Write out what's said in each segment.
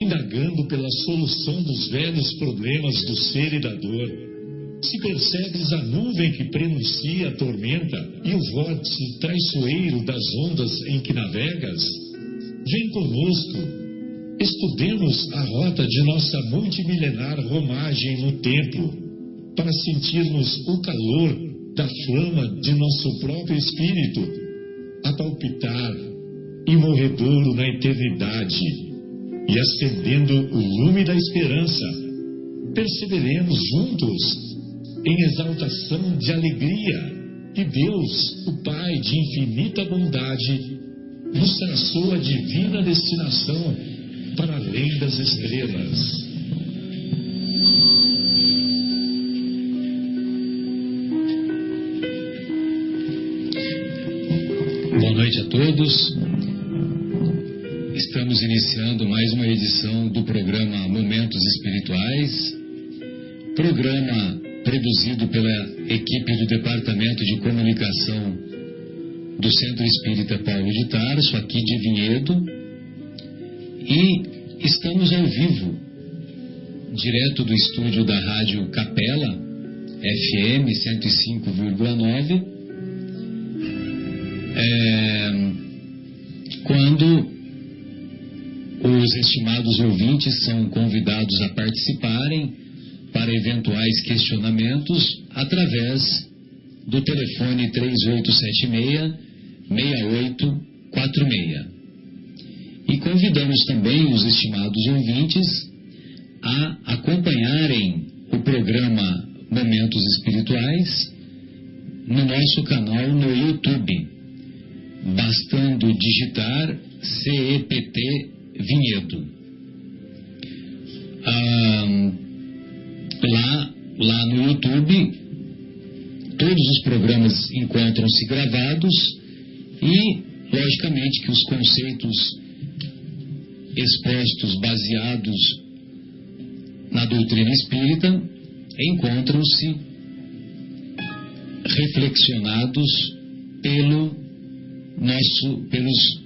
indagando pela solução dos velhos problemas do ser e da dor, se percebes a nuvem que prenuncia a tormenta e o vórtice traiçoeiro das ondas em que navegas, vem conosco, estudemos a rota de nossa multimilenar romagem no tempo, para sentirmos o calor da flama de nosso próprio espírito a palpitar e morredouro na eternidade, e acendendo o lume da esperança, perseveremos juntos em exaltação de alegria, e Deus, o Pai de infinita bondade, nos traçou a divina destinação para além das estrelas. Boa noite a todos. Estamos iniciando mais uma edição do programa Momentos Espirituais, programa produzido pela equipe do Departamento de Comunicação do Centro Espírita Paulo de Tarso, aqui de Vinhedo, e estamos ao vivo, direto do estúdio da Rádio Capela, FM 105,9, quando os estimados ouvintes são convidados a participarem para eventuais questionamentos através do telefone 3876-6846. E convidamos também os estimados ouvintes a acompanharem o programa Momentos Espirituais no nosso canal no YouTube, bastando digitar CEPT Vinhedo. Lá no YouTube, todos os programas encontram-se gravados e, logicamente, que os conceitos expostos, baseados na doutrina espírita, encontram-se reflexionados pelos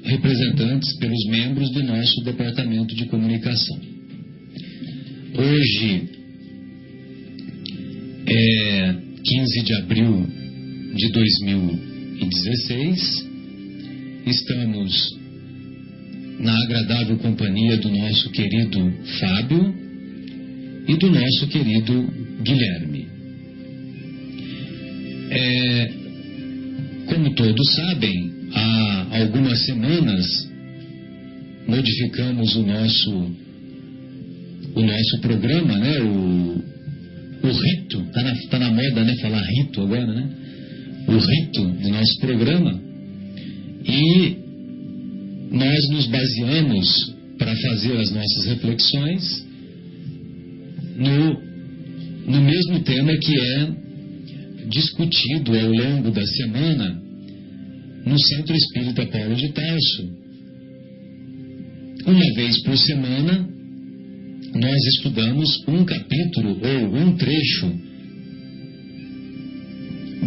representantes, pelos membros do nosso Departamento de Comunicação. Hoje é 15 de abril de 2016, estamos na agradável companhia do nosso querido Fábio e do nosso querido Guilherme. Como todos sabem, há algumas semanas modificamos o nosso programa, né? O rito, tá na moda, né? Falar rito agora, né? O rito do nosso programa. E nós nos baseamos para fazer as nossas reflexões no mesmo tema que é discutido ao longo da semana no Centro Espírita Paulo de Tarso. Uma vez por semana, nós estudamos um capítulo ou um trecho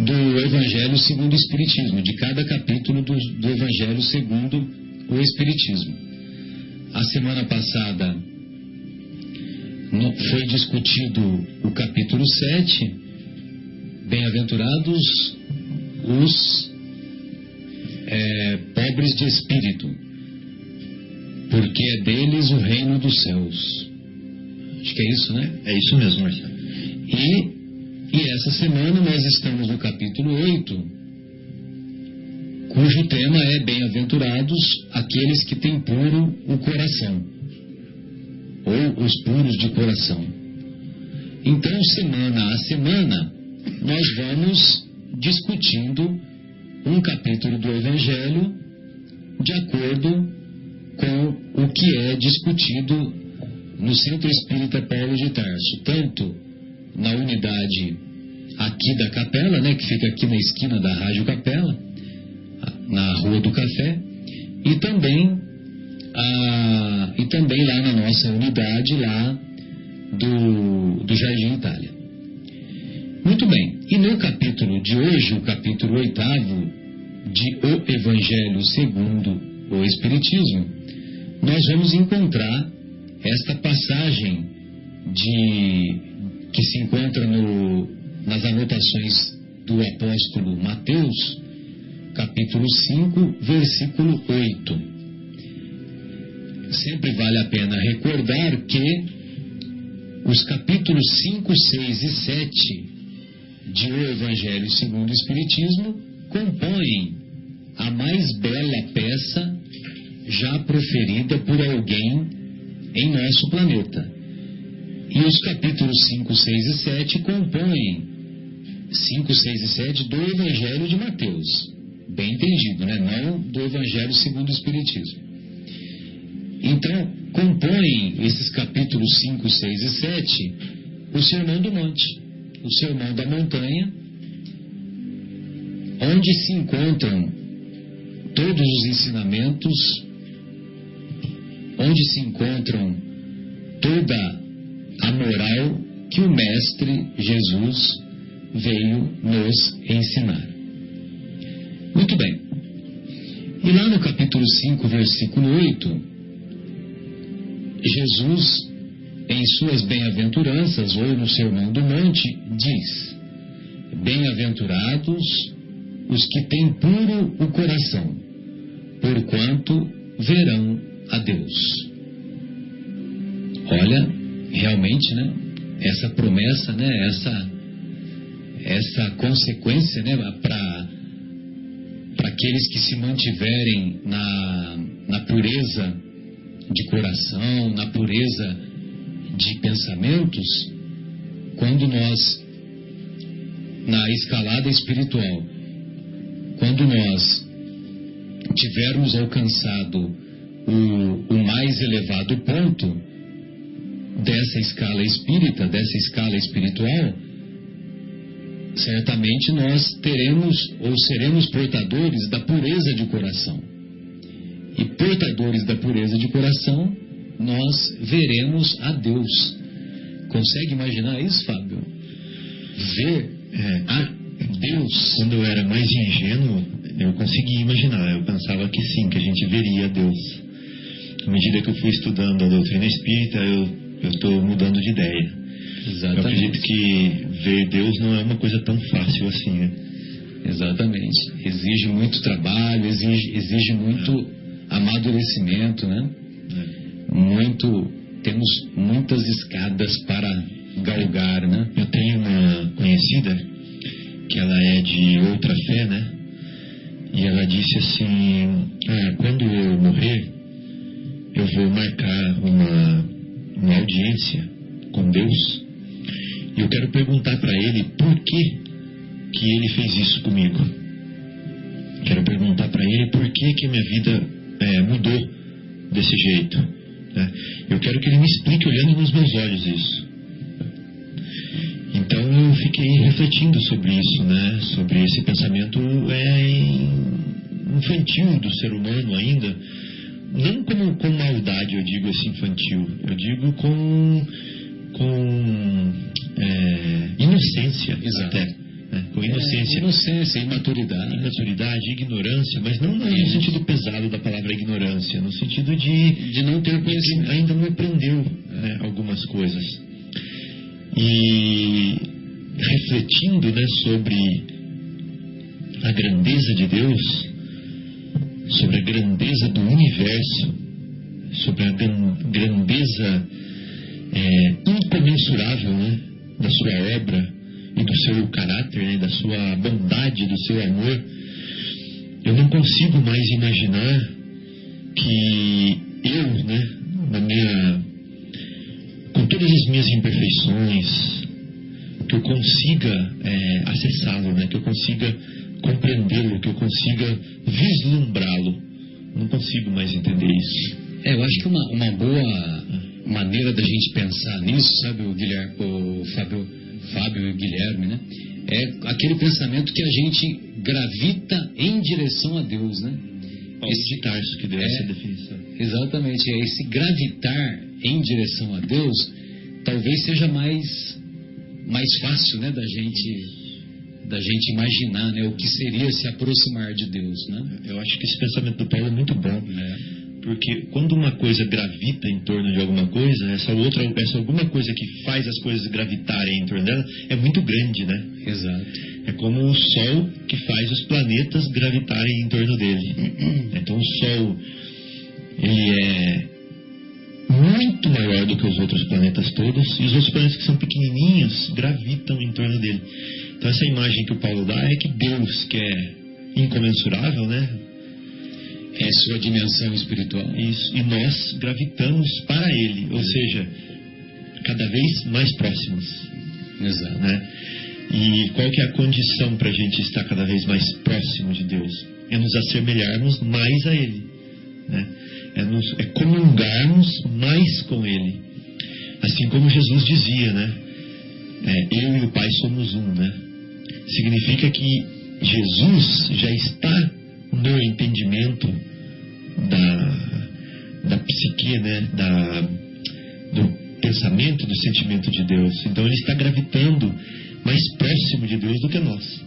do Evangelho segundo o Espiritismo, de cada capítulo do Evangelho segundo o Espiritismo. A semana passada foi discutido o capítulo 7, Bem-aventurados os pobres de espírito, porque é deles o reino dos céus. Acho que é isso, né? É isso mesmo, Marcelo. E essa semana nós estamos no capítulo 8, cujo tema é Bem-aventurados aqueles que têm puro o coração, ou os puros de coração. Então, semana a semana, nós vamos discutindo um capítulo do Evangelho de acordo com o que é discutido no Centro Espírita Paulo de Tarso, tanto na unidade aqui da Capela, né, que fica aqui na esquina da Rádio Capela, na Rua do Café, e também lá na nossa unidade lá do Jardim Itália. Muito bem, e no capítulo de hoje, o capítulo 8º de O Evangelho segundo o Espiritismo, nós vamos encontrar esta passagem que se encontra nas anotações do apóstolo Mateus, capítulo 5, versículo 8. Sempre vale a pena recordar que os capítulos 5, 6 e 7 de O Evangelho segundo o Espiritismo compõem a mais bela peça já proferida por alguém em nosso planeta. E os capítulos 5, 6 e 7 compõem 5, 6 e 7 do Evangelho de Mateus. Bem entendido, né? Não do Evangelho segundo o Espiritismo. Então, compõem esses capítulos 5, 6 e 7 o Sermão do Monte, o Sermão da Montanha, onde se encontram todos os ensinamentos, onde se encontram toda a moral que o Mestre Jesus veio nos ensinar. Muito bem. E lá no capítulo 5, versículo 8, Jesus, em suas bem-aventuranças, ou no Sermão do Monte, diz: bem-aventurados os que têm puro o coração, porquanto verão a Deus. Olha, realmente, né? Essa promessa, né? Essa consequência, né? Para aqueles que se mantiverem na pureza de coração, na pureza de pensamentos, quando nós, na escalada espiritual, quando nós tivermos alcançado o mais elevado ponto dessa escala espírita, dessa escala espiritual, certamente nós teremos ou seremos portadores da pureza de coração. E portadores da pureza de coração, nós veremos a Deus. Consegue imaginar isso, Fábio? Ver a Deus. Quando eu era mais ingênuo, eu conseguia imaginar. Eu pensava que sim, que a gente veria a Deus. À medida que eu fui estudando a doutrina espírita, eu estou mudando de ideia. Exatamente. Eu acredito que ver Deus não é uma coisa tão fácil assim, né? Exatamente. Exige muito trabalho, exige muito amadurecimento, né? Temos muitas escadas para galgar, né? Eu tenho uma conhecida que ela é de outra fé, né? E ela disse assim: quando eu morrer, eu vou marcar uma audiência com Deus. E eu quero perguntar para ele por que ele fez isso comigo. Quero perguntar para ele por que minha vida mudou desse jeito, né? Eu quero que ele me explique olhando nos meus olhos isso. Então eu fiquei refletindo sobre isso, né? Sobre esse pensamento infantil do ser humano ainda. Não com maldade, eu digo assim, infantil. Eu digo com inocência. Exato. Até. Com inocência. Inocência, imaturidade. Imaturidade, ignorância, mas não no sentido pesado da palavra ignorância, no sentido de não ter conhecimento. Ainda não aprendeu, né, algumas coisas. E refletindo, né, sobre a grandeza de Deus, sobre a grandeza do universo, sobre a grandeza incomensurável, né, da sua obra e do seu caráter, né, da sua bondade, do seu amor, eu não consigo mais imaginar que eu, né, com todas as minhas imperfeições, que eu consiga acessá-lo, né, que eu consiga compreendê-lo, que eu consiga vislumbrá-lo. Não consigo mais entender isso. Eu acho que uma boa maneira da gente pensar nisso, sabe, o Fábio e Guilherme, né? É aquele pensamento que a gente gravita em direção a Deus, né? Esse Tarso que deu essa definição. Exatamente, esse gravitar em direção a Deus talvez seja mais fácil, né, da gente imaginar, né, o que seria se aproximar de Deus, né? Eu acho que esse pensamento do Paulo é muito bom, porque quando uma coisa gravita em torno de alguma coisa, essa alguma coisa que faz as coisas gravitarem em torno dela é muito grande, né? Exato. É como o Sol que faz os planetas gravitarem em torno dele. Então o Sol, ele é muito maior do que os outros planetas todos, e os outros planetas que são pequenininhos gravitam em torno dele. Então essa imagem que o Paulo dá é que Deus, que é incomensurável, né? É sua dimensão espiritual. Isso, e nós gravitamos para ele, ou seja, cada vez mais próximos. Exato. Né? E qual que é a condição para a gente estar cada vez mais próximo de Deus? É nos assemelharmos mais a Ele, né? É comungarmos mais com Ele. Assim como Jesus dizia, né? Eu e o Pai somos um, né? Significa que Jesus já está no entendimento da psique, né? Do pensamento, do sentimento de Deus. Então ele está gravitando mais próximo de Deus do que nós.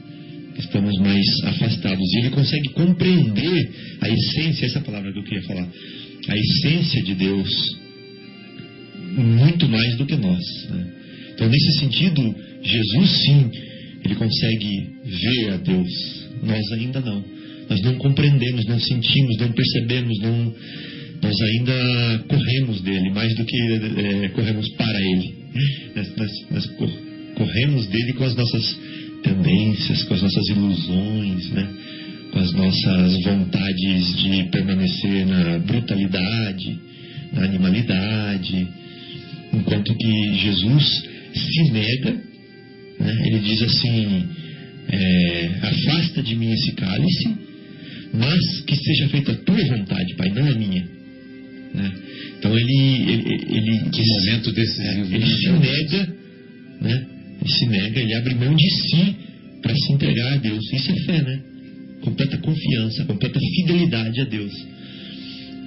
Estamos mais afastados. E ele consegue compreender a essência, essa palavra que eu queria falar, a essência de Deus muito mais do que nós, né? Então, nesse sentido, Jesus sim, ele consegue ver a Deus. Nós ainda não. Nós não compreendemos, não sentimos, não percebemos, nós ainda corremos dele, mais do que corremos para ele. Nós corremos dele com as nossas tendências, com as nossas ilusões, né? Com as nossas vontades de permanecer na brutalidade, na animalidade, enquanto que Jesus se nega, né? Ele diz assim: afasta de mim esse cálice, mas que seja feita a tua vontade, Pai, não a minha, né? Então ele que momento decisivo, ele se nega, né? Ele se nega, ele abre mão de si para se entregar a Deus. Isso é fé, né? Completa confiança, completa fidelidade a Deus.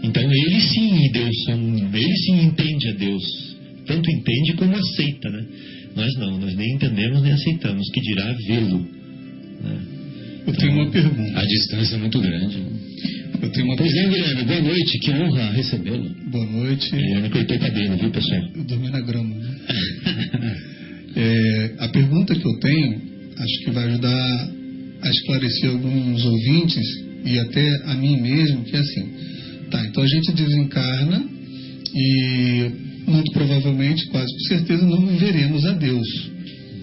Então ele sim e Deus ele sim entende a Deus. Tanto entende como aceita, né? Nós não, nós nem entendemos nem aceitamos, que dirá vê-lo, né? Eu tenho uma pergunta. A distância é muito grande. Eu tenho uma Pois é, Guilherme, boa noite, que honra recebê-lo. Boa noite. Guilherme cortou o cabelo, viu, pessoal? Eu dormi na grama, né? A pergunta que eu tenho, acho que vai ajudar a esclarecer alguns ouvintes e até a mim mesmo, que é assim: tá, então a gente desencarna e muito provavelmente, quase com certeza, não veremos a Deus.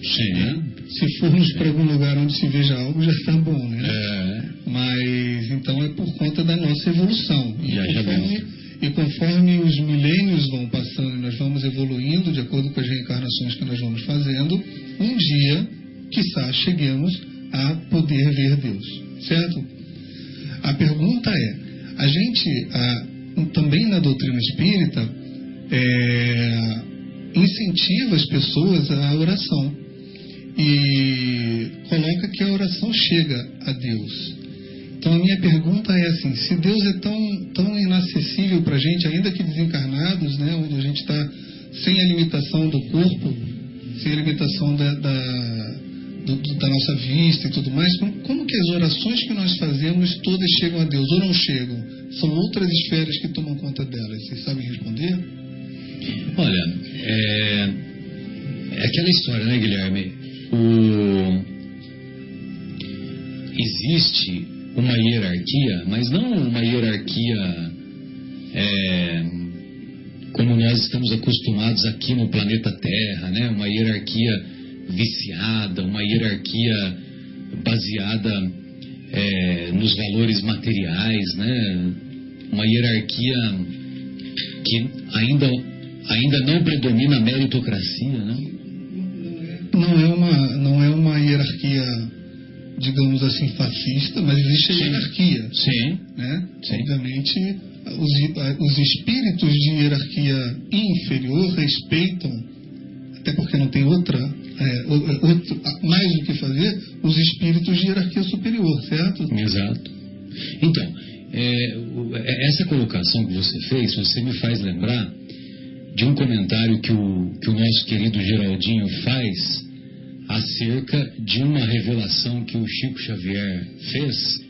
Sim. Né? Se formos para algum lugar onde se veja algo, já está bom, né? Mas então é por conta da nossa evolução. E conforme os milênios vão passando e nós vamos evoluindo, de acordo com as reencarnações que nós vamos fazendo, um dia, quiçá, cheguemos a poder ver Deus. Certo? A pergunta é: a gente, também na doutrina espírita, incentiva as pessoas à oração e coloca que a oração chega a Deus. Então a minha pergunta é assim: se Deus é tão inacessível para a gente, ainda que desencarnados, né, onde a gente está sem a limitação do corpo, sem a limitação da nossa vista e tudo mais, como que as orações que nós fazemos todas chegam a Deus ou não chegam? São outras esferas que tomam conta delas. Vocês sabem responder? Olha, é aquela história, né, Guilherme? Existe uma hierarquia, mas não uma hierarquia como nós estamos acostumados aqui no planeta Terra, né? Uma hierarquia viciada, uma hierarquia baseada nos valores materiais, né? Uma hierarquia que ainda não predomina a meritocracia, né? Não é uma hierarquia, digamos assim, fascista, mas existe a hierarquia. Sim. Né? Sim. Obviamente, os espíritos de hierarquia inferior respeitam, até porque não tem mais o que fazer, os espíritos de hierarquia superior, certo? Exato. Então, essa colocação que você fez, você me faz lembrar de um comentário que o nosso querido Geraldinho faz acerca de uma revelação que o Chico Xavier fez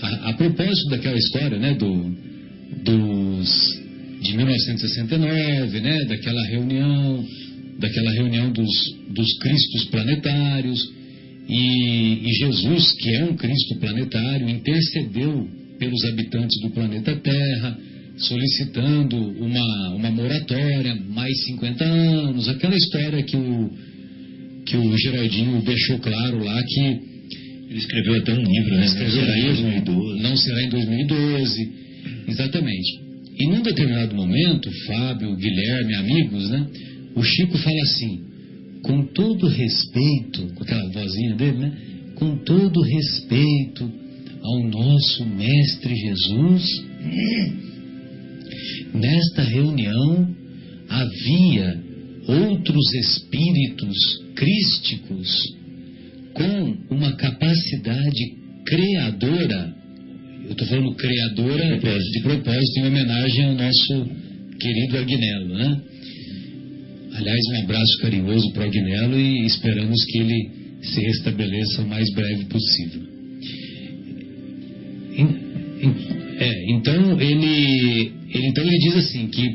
a propósito daquela história, né, de 1969, né, daquela reunião dos Cristos planetários, e Jesus, que é um Cristo planetário, intercedeu pelos habitantes do planeta Terra, solicitando uma moratória, mais 50 anos, aquela história que o Geraldinho deixou claro lá, que ele escreveu até um livro, né? Não será em 2012, exatamente. E num determinado momento, Fábio, Guilherme, amigos, né? O Chico fala assim, com todo respeito, com aquela vozinha dele, né? Com todo respeito ao nosso Mestre Jesus, nesta reunião havia outros espíritos crísticos com uma capacidade criadora. Eu estou falando criadora de propósito, em homenagem ao nosso querido Agnello, né? Aliás, um abraço carinhoso para o Agnello e esperamos que ele se restabeleça o mais breve possível. Então ele diz assim que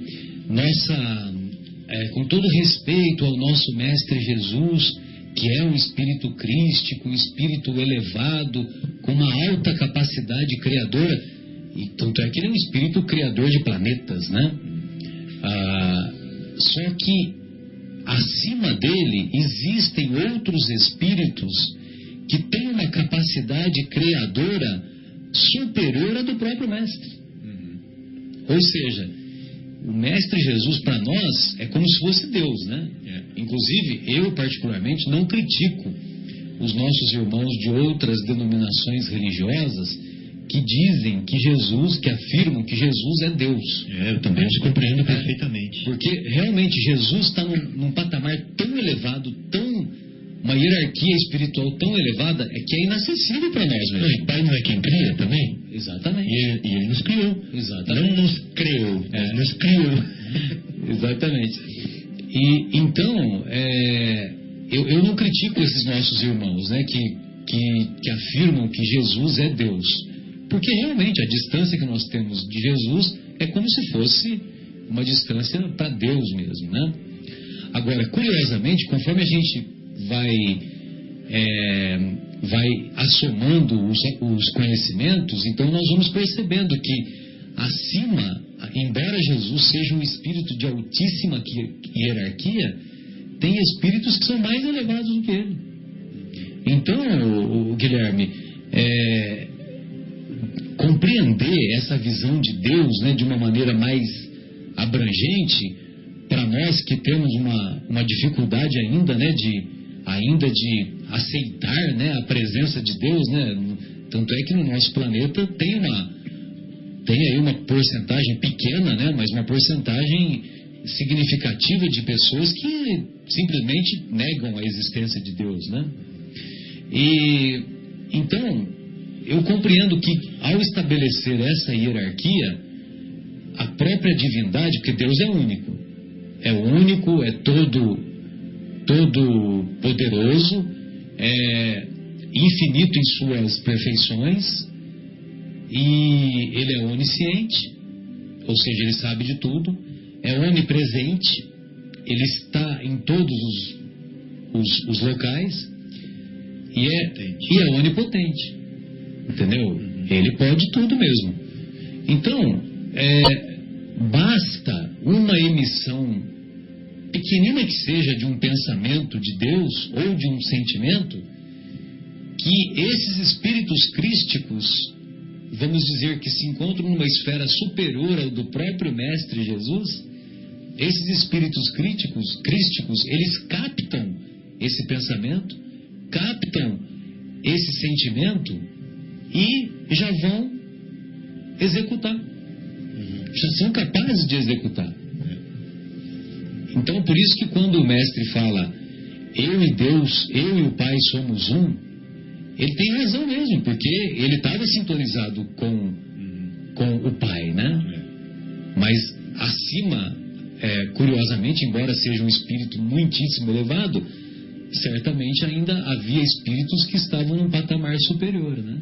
com todo respeito ao nosso Mestre Jesus, que é um espírito crístico, um espírito elevado, com uma alta capacidade criadora, e tanto é que ele é um espírito criador de planetas, né? Só que acima dele existem outros espíritos que têm uma capacidade criadora superior à do próprio Mestre. Ou seja, o Mestre Jesus para nós é como se fosse Deus, né? Inclusive, eu particularmente não critico os nossos irmãos de outras denominações religiosas que dizem que Jesus, que afirmam que Jesus é Deus. Eu também os compreendo perfeitamente. Porque realmente Jesus está num patamar tão elevado, uma hierarquia espiritual tão elevada, que é inacessível para nós mesmo. E Pai não é quem cria também? Exatamente. E ele nos criou. Exatamente. Não nos criou, nos criou. Exatamente. E então, eu não critico esses nossos irmãos, né, que afirmam que Jesus é Deus. Porque realmente a distância que nós temos de Jesus é como se fosse uma distância para Deus mesmo, né? Agora, curiosamente, conforme a gente vai assomando os conhecimentos, então nós vamos percebendo que acima, embora Jesus seja um espírito de altíssima hierarquia, tem espíritos que são mais elevados do que ele. Então, Guilherme, compreender essa visão de Deus, né, de uma maneira mais abrangente, para nós que temos uma dificuldade ainda, né, de aceitar, né, a presença de Deus, né? Tanto é que no nosso planeta tem aí uma porcentagem pequena, né, mas uma porcentagem significativa de pessoas que simplesmente negam a existência de Deus, né? E então eu compreendo que ao estabelecer essa hierarquia, a própria divindade, porque Deus é único, é todo poderoso, é infinito em suas perfeições, e ele é onisciente, ou seja, ele sabe de tudo, é onipresente, ele está em todos os locais, e é onipotente, entendeu? Ele pode tudo mesmo. Então, basta uma emissão pequenina que seja de um pensamento de Deus ou de um sentimento, que esses espíritos crísticos, vamos dizer que se encontram numa esfera superior ao do próprio Mestre Jesus, esses espíritos crísticos, eles captam esse pensamento, captam esse sentimento e já vão executar. Já são capazes de executar. Então, por isso que quando o Mestre fala, eu e Deus, eu e o Pai somos um, ele tem razão mesmo, porque ele estava sintonizado com o Pai, né? Mas acima, curiosamente, embora seja um espírito muitíssimo elevado, certamente ainda havia espíritos que estavam num patamar superior, né?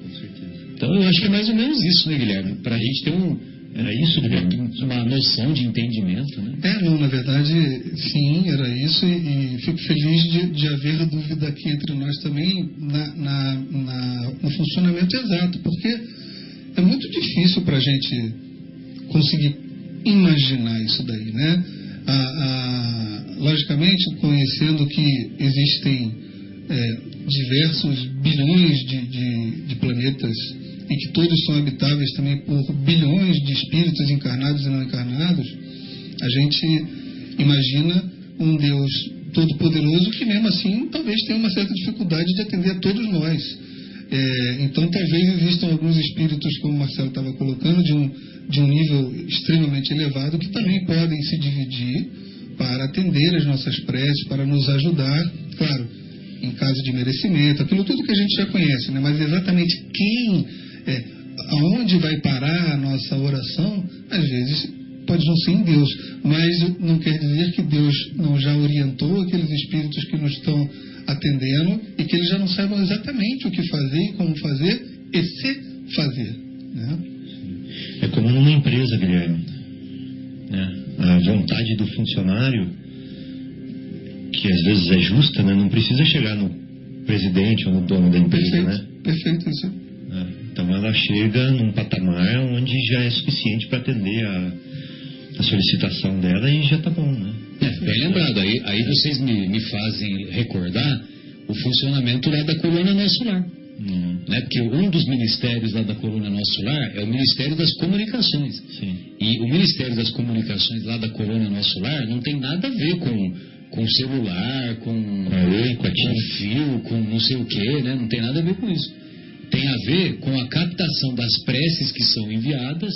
Com certeza. Então eu acho que é mais ou menos isso, né, Guilherme? Para a gente ter Era isso, Guilherme? Uma noção de entendimento, né? Não, na verdade, sim, era isso, e fico feliz de haver dúvida aqui entre nós também no funcionamento exato, porque é muito difícil para a gente conseguir imaginar isso daí, né? Logicamente, conhecendo que existem diversos bilhões de planetas e que todos são habitáveis também por bilhões de espíritos encarnados e não encarnados, a gente imagina um Deus todo-poderoso que mesmo assim talvez tenha uma certa dificuldade de atender a todos nós. Então talvez existam alguns espíritos, como o Marcelo estava colocando, de um nível extremamente elevado, que também podem se dividir para atender as nossas preces, para nos ajudar, claro, em caso de merecimento, aquilo tudo que a gente já conhece, né? Mas exatamente aonde vai parar a nossa oração, às vezes pode não ser em Deus, mas não quer dizer que Deus não já orientou aqueles espíritos que nos estão atendendo e que eles já não saibam exatamente o que fazer e como fazer e se fazer, né? É como numa empresa, Guilherme, né? A vontade do funcionário, que às vezes é justa, né? Não precisa chegar no presidente ou no dono da empresa, Perfeito, né? Perfeito, isso. Então ela chega num patamar onde já é suficiente para atender a solicitação dela e já tá bom, né? Bem lembrado, aí vocês me fazem recordar o funcionamento lá da coluna Nosso Lar. Né? Porque um dos ministérios lá da coluna Nosso Lar é o Ministério das Comunicações. Sim. E o Ministério das Comunicações lá da coluna Nosso Lar não tem nada a ver com celular, com fio, com não sei o que, né? Não tem nada a ver com isso. Tem a ver com a captação das preces que são enviadas,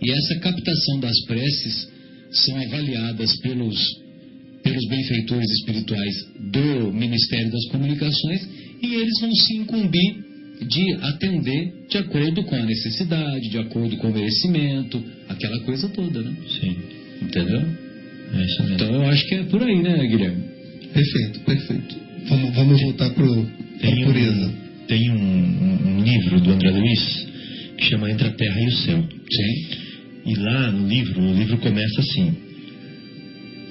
e essa captação das preces são avaliadas pelos benfeitores espirituais do Ministério das Comunicações, e eles vão se incumbir de atender de acordo com a necessidade, de acordo com o merecimento, aquela coisa toda, né? Sim. Entendeu? É isso mesmo. Então eu acho que é por aí, né, Guilherme? Perfeito. Vamos voltar para a pureza. Tem um livro do André Luiz que chama Entre a Terra e o Céu. Sim. E lá no livro, o livro começa assim: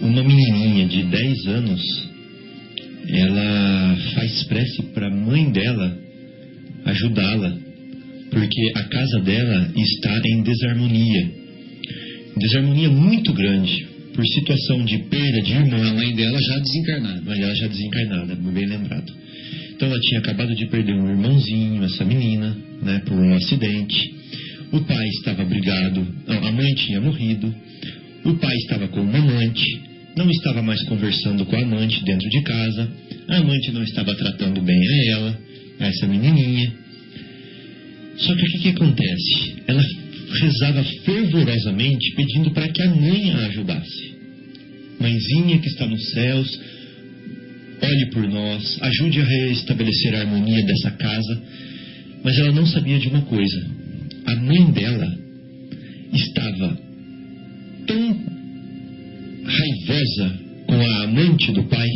uma menininha de 10 anos, ela faz prece para a mãe dela ajudá-la, porque a casa dela está em desarmonia muito grande, por situação de perda de irmão. A mãe dela já desencarnada. Mas ela já desencarnada, bem lembrado. Então ela tinha acabado de perder um irmãozinho, essa menina, né, por um acidente. O pai estava brigado, a mãe tinha morrido. O pai estava com uma amante, não estava mais conversando com a amante dentro de casa. A amante não estava tratando bem a ela, a essa menininha. Só que o que acontece? Ela rezava fervorosamente pedindo para que a mãe a ajudasse. Mãezinha que está nos céus, olhe por nós, ajude a restabelecer a harmonia dessa casa. Mas ela não sabia de uma coisa: a mãe dela estava tão raivosa com a amante do pai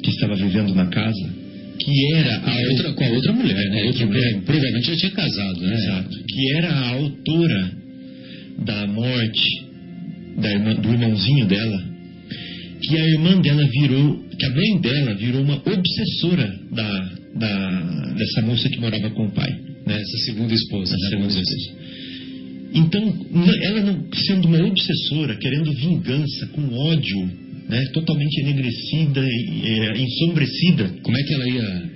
que estava vivendo na casa, que era com a outra mulher, né? Outra mulher, provavelmente já tinha casado, né? Exato. Que era a autora da morte do irmãozinho dela, que a irmã dela que a mãe dela virou uma obsessora dessa moça que morava com o pai, né? Essa segunda esposa. Então, ela não, sendo uma obsessora, querendo vingança, com ódio, né, totalmente enegrecida e ensombrecida. Como é que ela ia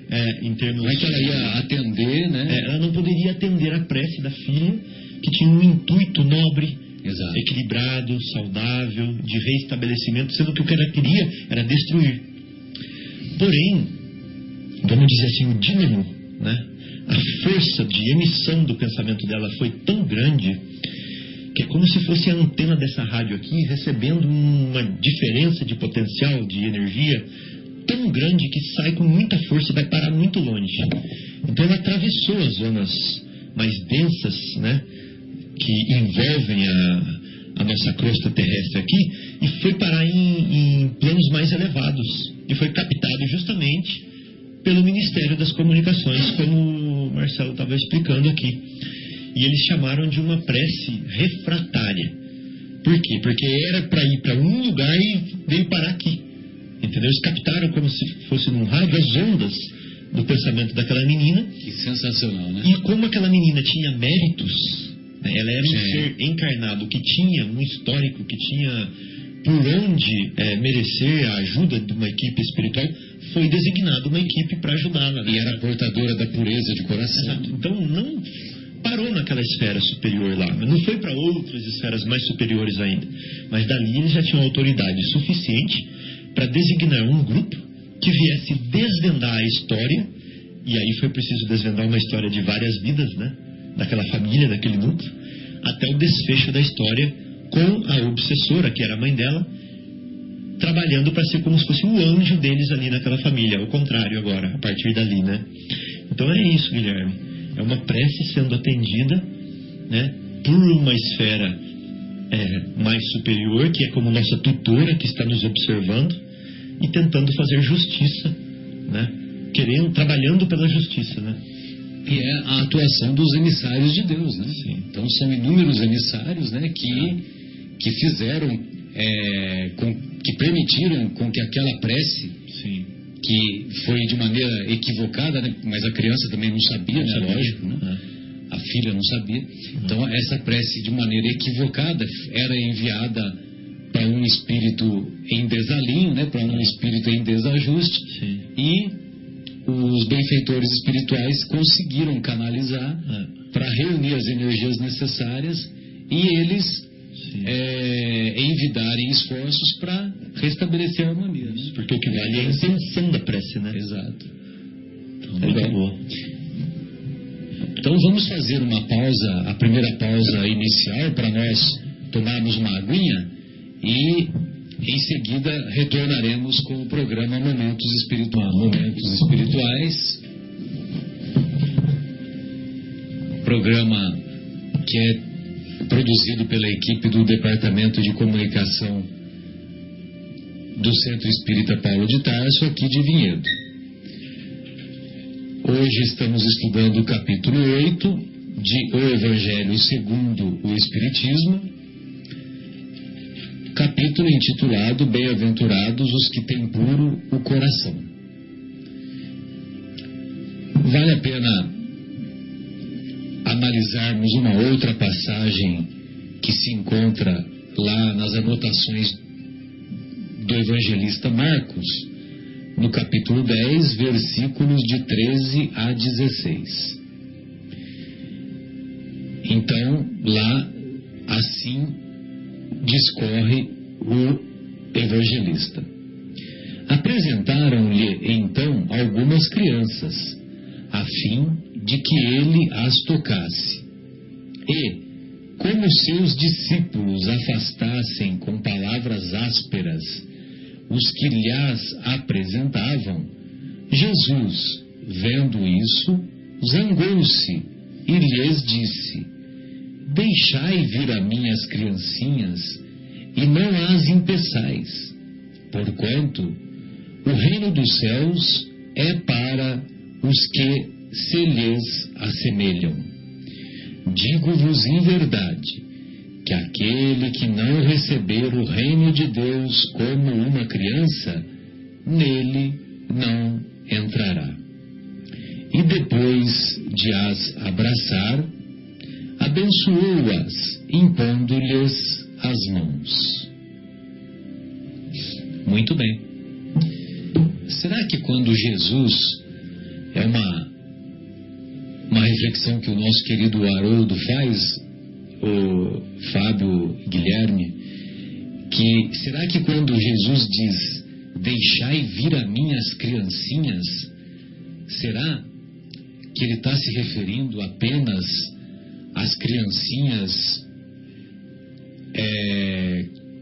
como é que ela ia atender, né? Ela não poderia atender a prece da filha, que tinha um intuito nobre, exato, equilibrado, saudável, de reestabelecimento, sendo que o que ela queria era destruir. Porém, vamos dizer assim, o dínamo, né, a força de emissão do pensamento dela foi tão grande que é como se fosse a antena dessa rádio aqui recebendo uma diferença de potencial, de energia tão grande que sai com muita força e vai parar muito longe. Então ela atravessou as zonas mais densas, né, que envolvem a nossa crosta terrestre aqui, e foi parar em planos mais elevados, e foi captado justamente pelo Ministério das Comunicações, como o Marcelo estava explicando aqui. E eles chamaram de uma prece refratária. para ir para um lugar e veio parar aqui. Entendeu? Eles captaram como se fosse num rádio as ondas do pensamento daquela menina. Que sensacional, né? E como aquela menina tinha méritos, né? Ela era um ser encarnado que tinha um histórico, que tinha por onde merecer a ajuda de uma equipe espiritual, foi designada uma equipe para ajudá-la. Né? E era portadora da pureza de coração. Exato. Então não parou naquela esfera superior lá, mas não foi para outras esferas mais superiores ainda. Mas dali eles já tinham autoridade suficiente para designar um grupo que viesse desvendar a história, e aí foi preciso desvendar uma história de várias vidas, né? Daquela família, daquele núcleo, até o desfecho da história com a obsessora, que era a mãe dela, trabalhando para ser como se fosse o anjo deles ali naquela família, ao contrário agora, a partir dali, né? Então é isso, Guilherme. É uma prece sendo atendida, né, por uma esfera mais superior, que é como nossa tutora, que está nos observando e tentando fazer justiça, né? Trabalhando pela justiça, né? E é a atuação dos emissários de Deus, né? Sim. Então são inúmeros emissários, né, que fizeram, que permitiram com que aquela prece, Sim. que foi de maneira equivocada, né, mas a criança também não sabia, né, lógico, né? A filha não sabia. Então essa prece de maneira equivocada era enviada para um espírito em desalinho, né, para um espírito em desajuste. Sim. E os benfeitores espirituais conseguiram canalizar para reunir as energias necessárias e eles envidarem esforços para restabelecer a harmonia. Né? Porque o que vale é a intenção da prece, né? Exato. Então, muito boa. Então vamos fazer uma pausa, a primeira pausa inicial, para nós tomarmos uma aguinha e em seguida retornaremos com o programa Momentos Espirituais. Programa que é produzido pela equipe do Departamento de Comunicação do Centro Espírita Paulo de Tarso, aqui de Vinhedo. Hoje estamos estudando o capítulo 8 de O Evangelho segundo o Espiritismo, capítulo intitulado Bem-aventurados os que têm puro o coração. Vale a pena analisarmos uma outra passagem que se encontra lá nas anotações do evangelista Marcos, no capítulo 10, versículos de 13 a 16. Então, lá, assim discorre o evangelista. Apresentaram-lhe, então, algumas crianças, a fim de que ele as tocasse. E, como seus discípulos afastassem com palavras ásperas os que lhas apresentavam, Jesus, vendo isso, zangou-se e lhes disse: Deixai vir a mim as criancinhas, e não as impeçais, porquanto o reino dos céus é para os que se lhes assemelham. Digo-vos em verdade, que aquele que não receber o reino de Deus como uma criança, nele não entrará. E depois de as abraçar, abençoou-as, impondo-lhes as mãos. Muito bem. Será que quando Jesus, é uma reflexão que o nosso querido Haroldo faz, o Fábio Guilherme, que será que quando Jesus diz: deixai vir a mim as criancinhas, será que ele está se referindo apenas às criancinhas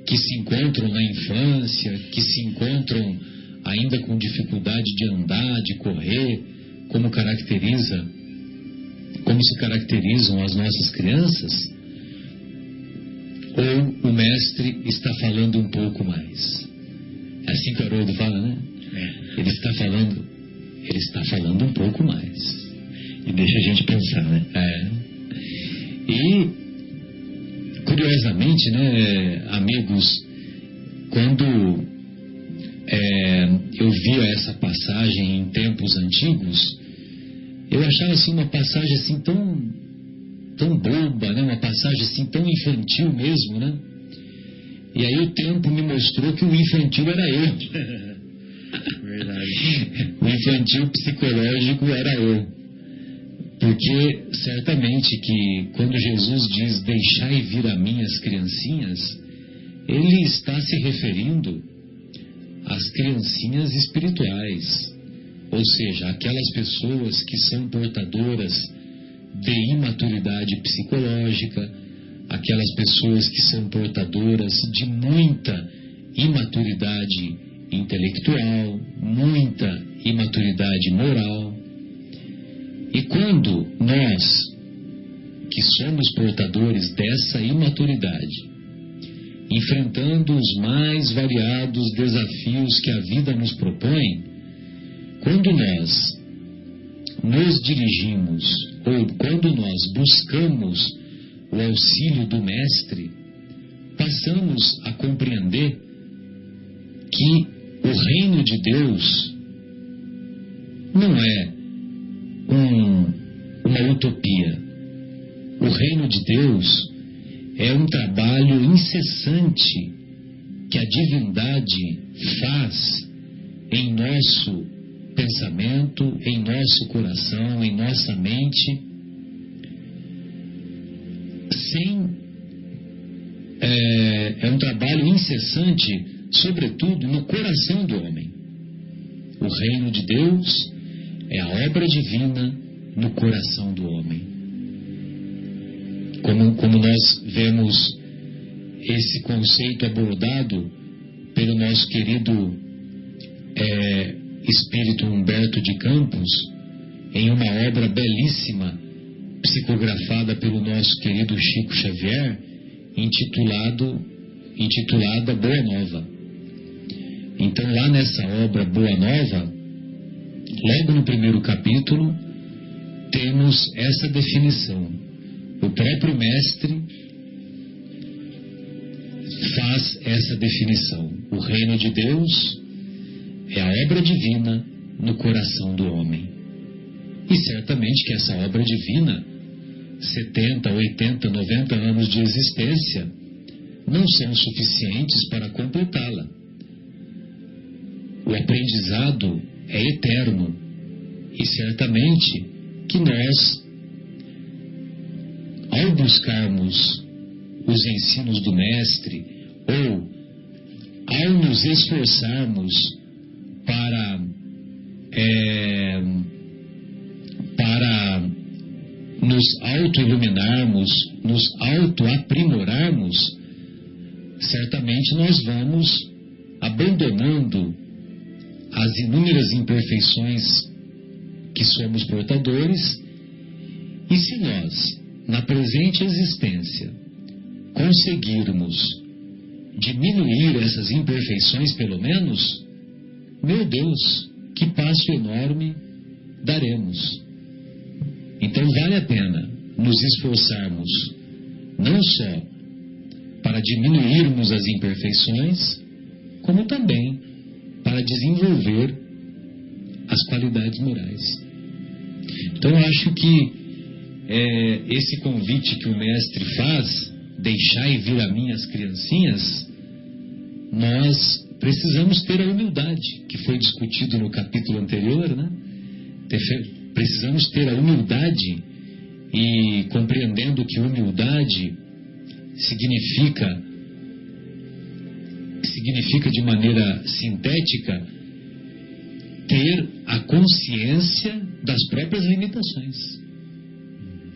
que se encontram na infância, que se encontram ainda com dificuldade de andar, de correr, como se caracterizam as nossas crianças? Ou o mestre está falando um pouco mais? É assim que o Haroldo fala, né? Ele está falando um pouco mais. E deixa a gente pensar, né? E, curiosamente, né, amigos, quando eu via essa passagem em tempos antigos, eu achava assim uma passagem assim tão boba, né? Uma passagem assim tão infantil mesmo, né? E aí o tempo me mostrou que o infantil era eu. Verdade. O infantil psicológico era eu. Porque certamente que quando Jesus diz deixai vir a mim as criancinhas, ele está se referindo às criancinhas espirituais, ou seja, aquelas pessoas que são portadoras de imaturidade psicológica, aquelas pessoas que são portadoras de muita imaturidade intelectual, muita imaturidade moral. E quando nós, que somos portadores dessa imaturidade, enfrentando os mais variados desafios que a vida nos propõe, quando nós nos dirigimos ou quando nós buscamos o auxílio do Mestre, passamos a compreender que o reino de Deus não é uma utopia. O reino de Deus é um trabalho incessante que a divindade faz em nosso pensamento, em nosso coração, em nossa mente, é um trabalho incessante, sobretudo no coração do homem. O reino de Deus é a obra divina no coração do homem. Como nós vemos esse conceito abordado pelo nosso querido espírito Humberto de Campos, em uma obra belíssima, psicografada pelo nosso querido Chico Xavier, intitulada Boa Nova. Então, lá nessa obra Boa Nova, logo no primeiro capítulo, temos essa definição. O próprio Mestre faz essa definição. O reino de Deus é a obra divina no coração do homem. E certamente que essa obra divina, 70, 80, 90 anos de existência, não são suficientes para completá-la. O aprendizado é eterno. E certamente que nós, ao buscarmos os ensinos do Mestre, ou ao nos esforçarmos para nos auto-iluminarmos, nos auto-aprimorarmos, certamente nós vamos abandonando as inúmeras imperfeições que somos portadores. E se nós, na presente existência, conseguirmos diminuir essas imperfeições pelo menos, meu Deus, que passo enorme daremos. Então vale a pena nos esforçarmos não só para diminuirmos as imperfeições, como também para desenvolver as qualidades morais. Então eu acho que esse convite que o Mestre faz, deixai vir a mim as criancinhas, nós precisamos ter a humildade, que foi discutido no capítulo anterior, né? Precisamos ter a humildade, e compreendendo que humildade significa de maneira sintética ter a consciência das próprias limitações.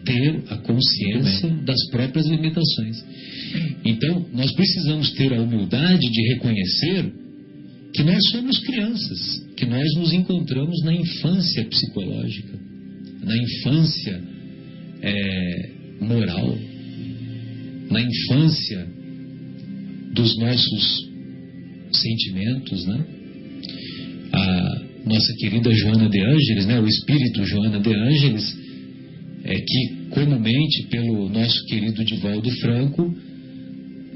Ter a consciência das próprias limitações. Então, nós precisamos ter a humildade de reconhecer que nós somos crianças, que nós nos encontramos na infância psicológica, na infância moral, na infância dos nossos sentimentos, né? A nossa querida Joana de Ângeles, né? O espírito Joana de Ângeles, que comumente pelo nosso querido Divaldo Franco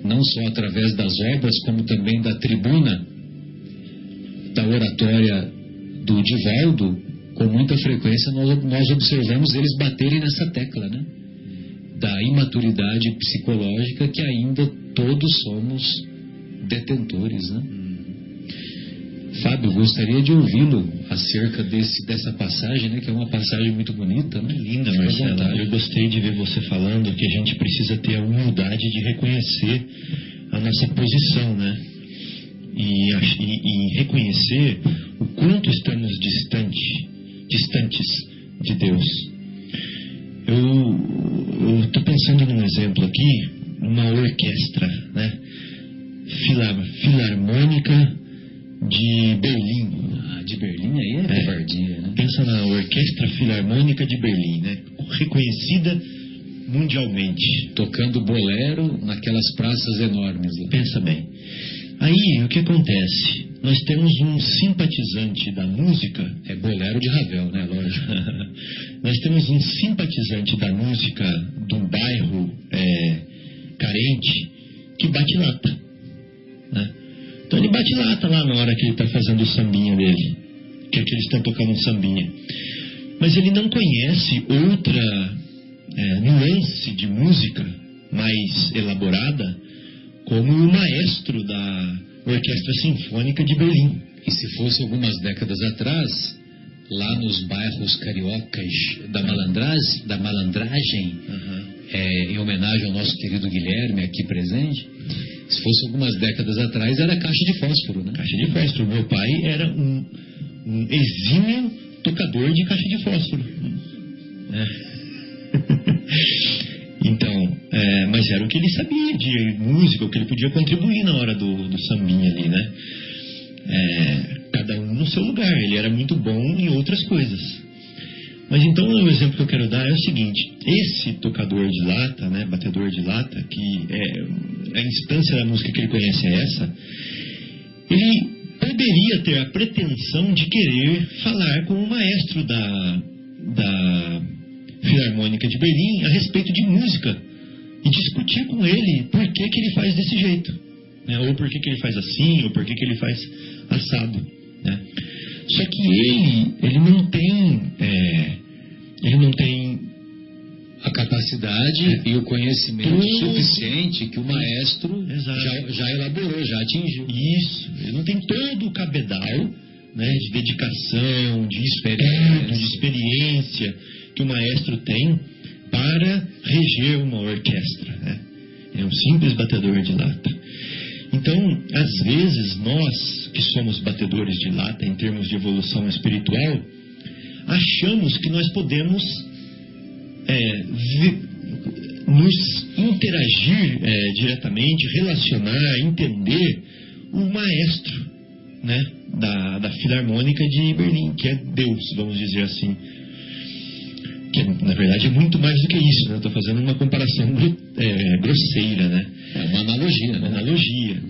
não só através das obras, como também da tribuna, da oratória do Divaldo, com muita frequência nós observamos eles baterem nessa tecla, né? Da imaturidade psicológica que ainda todos somos detentores, né? Fábio, gostaria de ouvi-lo acerca dessa passagem, né? Que é uma passagem muito bonita, né? Linda, Marcelo. Eu gostei de ver você falando que a gente precisa ter a humildade de reconhecer a nossa posição, né? E reconhecer o quanto estamos distantes de Deus. Eu estou pensando num exemplo aqui, uma orquestra, né? Filarmônica de Berlim. De Berlim aí é covardia, né? Pensa na Orquestra Filarmônica de Berlim, né? Reconhecida mundialmente. Tocando bolero naquelas praças enormes. Né? Pensa bem. Aí, o que acontece? Nós temos um simpatizante da música. É bolero de Ravel, né? Lógico. Nós temos um simpatizante da música de um bairro carente que bate lata, né? Então ele bate lata lá na hora que ele está fazendo o sambinha dele, que eles estão tocando um sambinha. Mas ele não conhece outra nuance de música mais elaborada como o maestro da Orquestra Sinfônica de Berlim. E se fosse algumas décadas atrás, lá nos bairros cariocas da malandragem, em homenagem ao nosso querido Guilherme aqui presente, se fosse algumas décadas atrás, era caixa de fósforo, né? Caixa de fósforo. Meu pai era um exímio tocador de caixa de fósforo. Então, mas era o que ele sabia de música, o que ele podia contribuir na hora do sambinha ali, né? Cada um no seu lugar. Ele era muito bom em outras coisas. Mas então o exemplo que eu quero dar é o seguinte: esse tocador de lata, né, batedor de lata, que a instância da música que ele conhece é essa, ele poderia ter a pretensão de querer falar com o maestro da Filarmônica de Berlim a respeito de música e discutir com ele por que ele faz desse jeito, né, ou por que ele faz assim, ou por que ele faz assado, né? Só que ele não tem a capacidade e o conhecimento suficiente que o maestro já elaborou, já atingiu. Isso, ele não tem todo o cabedal, né, de dedicação, de experiência que o maestro tem para reger uma orquestra, né? É um simples batedor de lata. Então, às vezes, nós que somos batedores de lata em termos de evolução espiritual, achamos que nós podemos nos interagir diretamente, relacionar, entender o maestro, né, da Filarmônica de Berlim, que é Deus, vamos dizer assim. Que na verdade é muito mais do que isso, né? Estou fazendo uma comparação grosseira, né? É uma analogia, né? Uma analogia.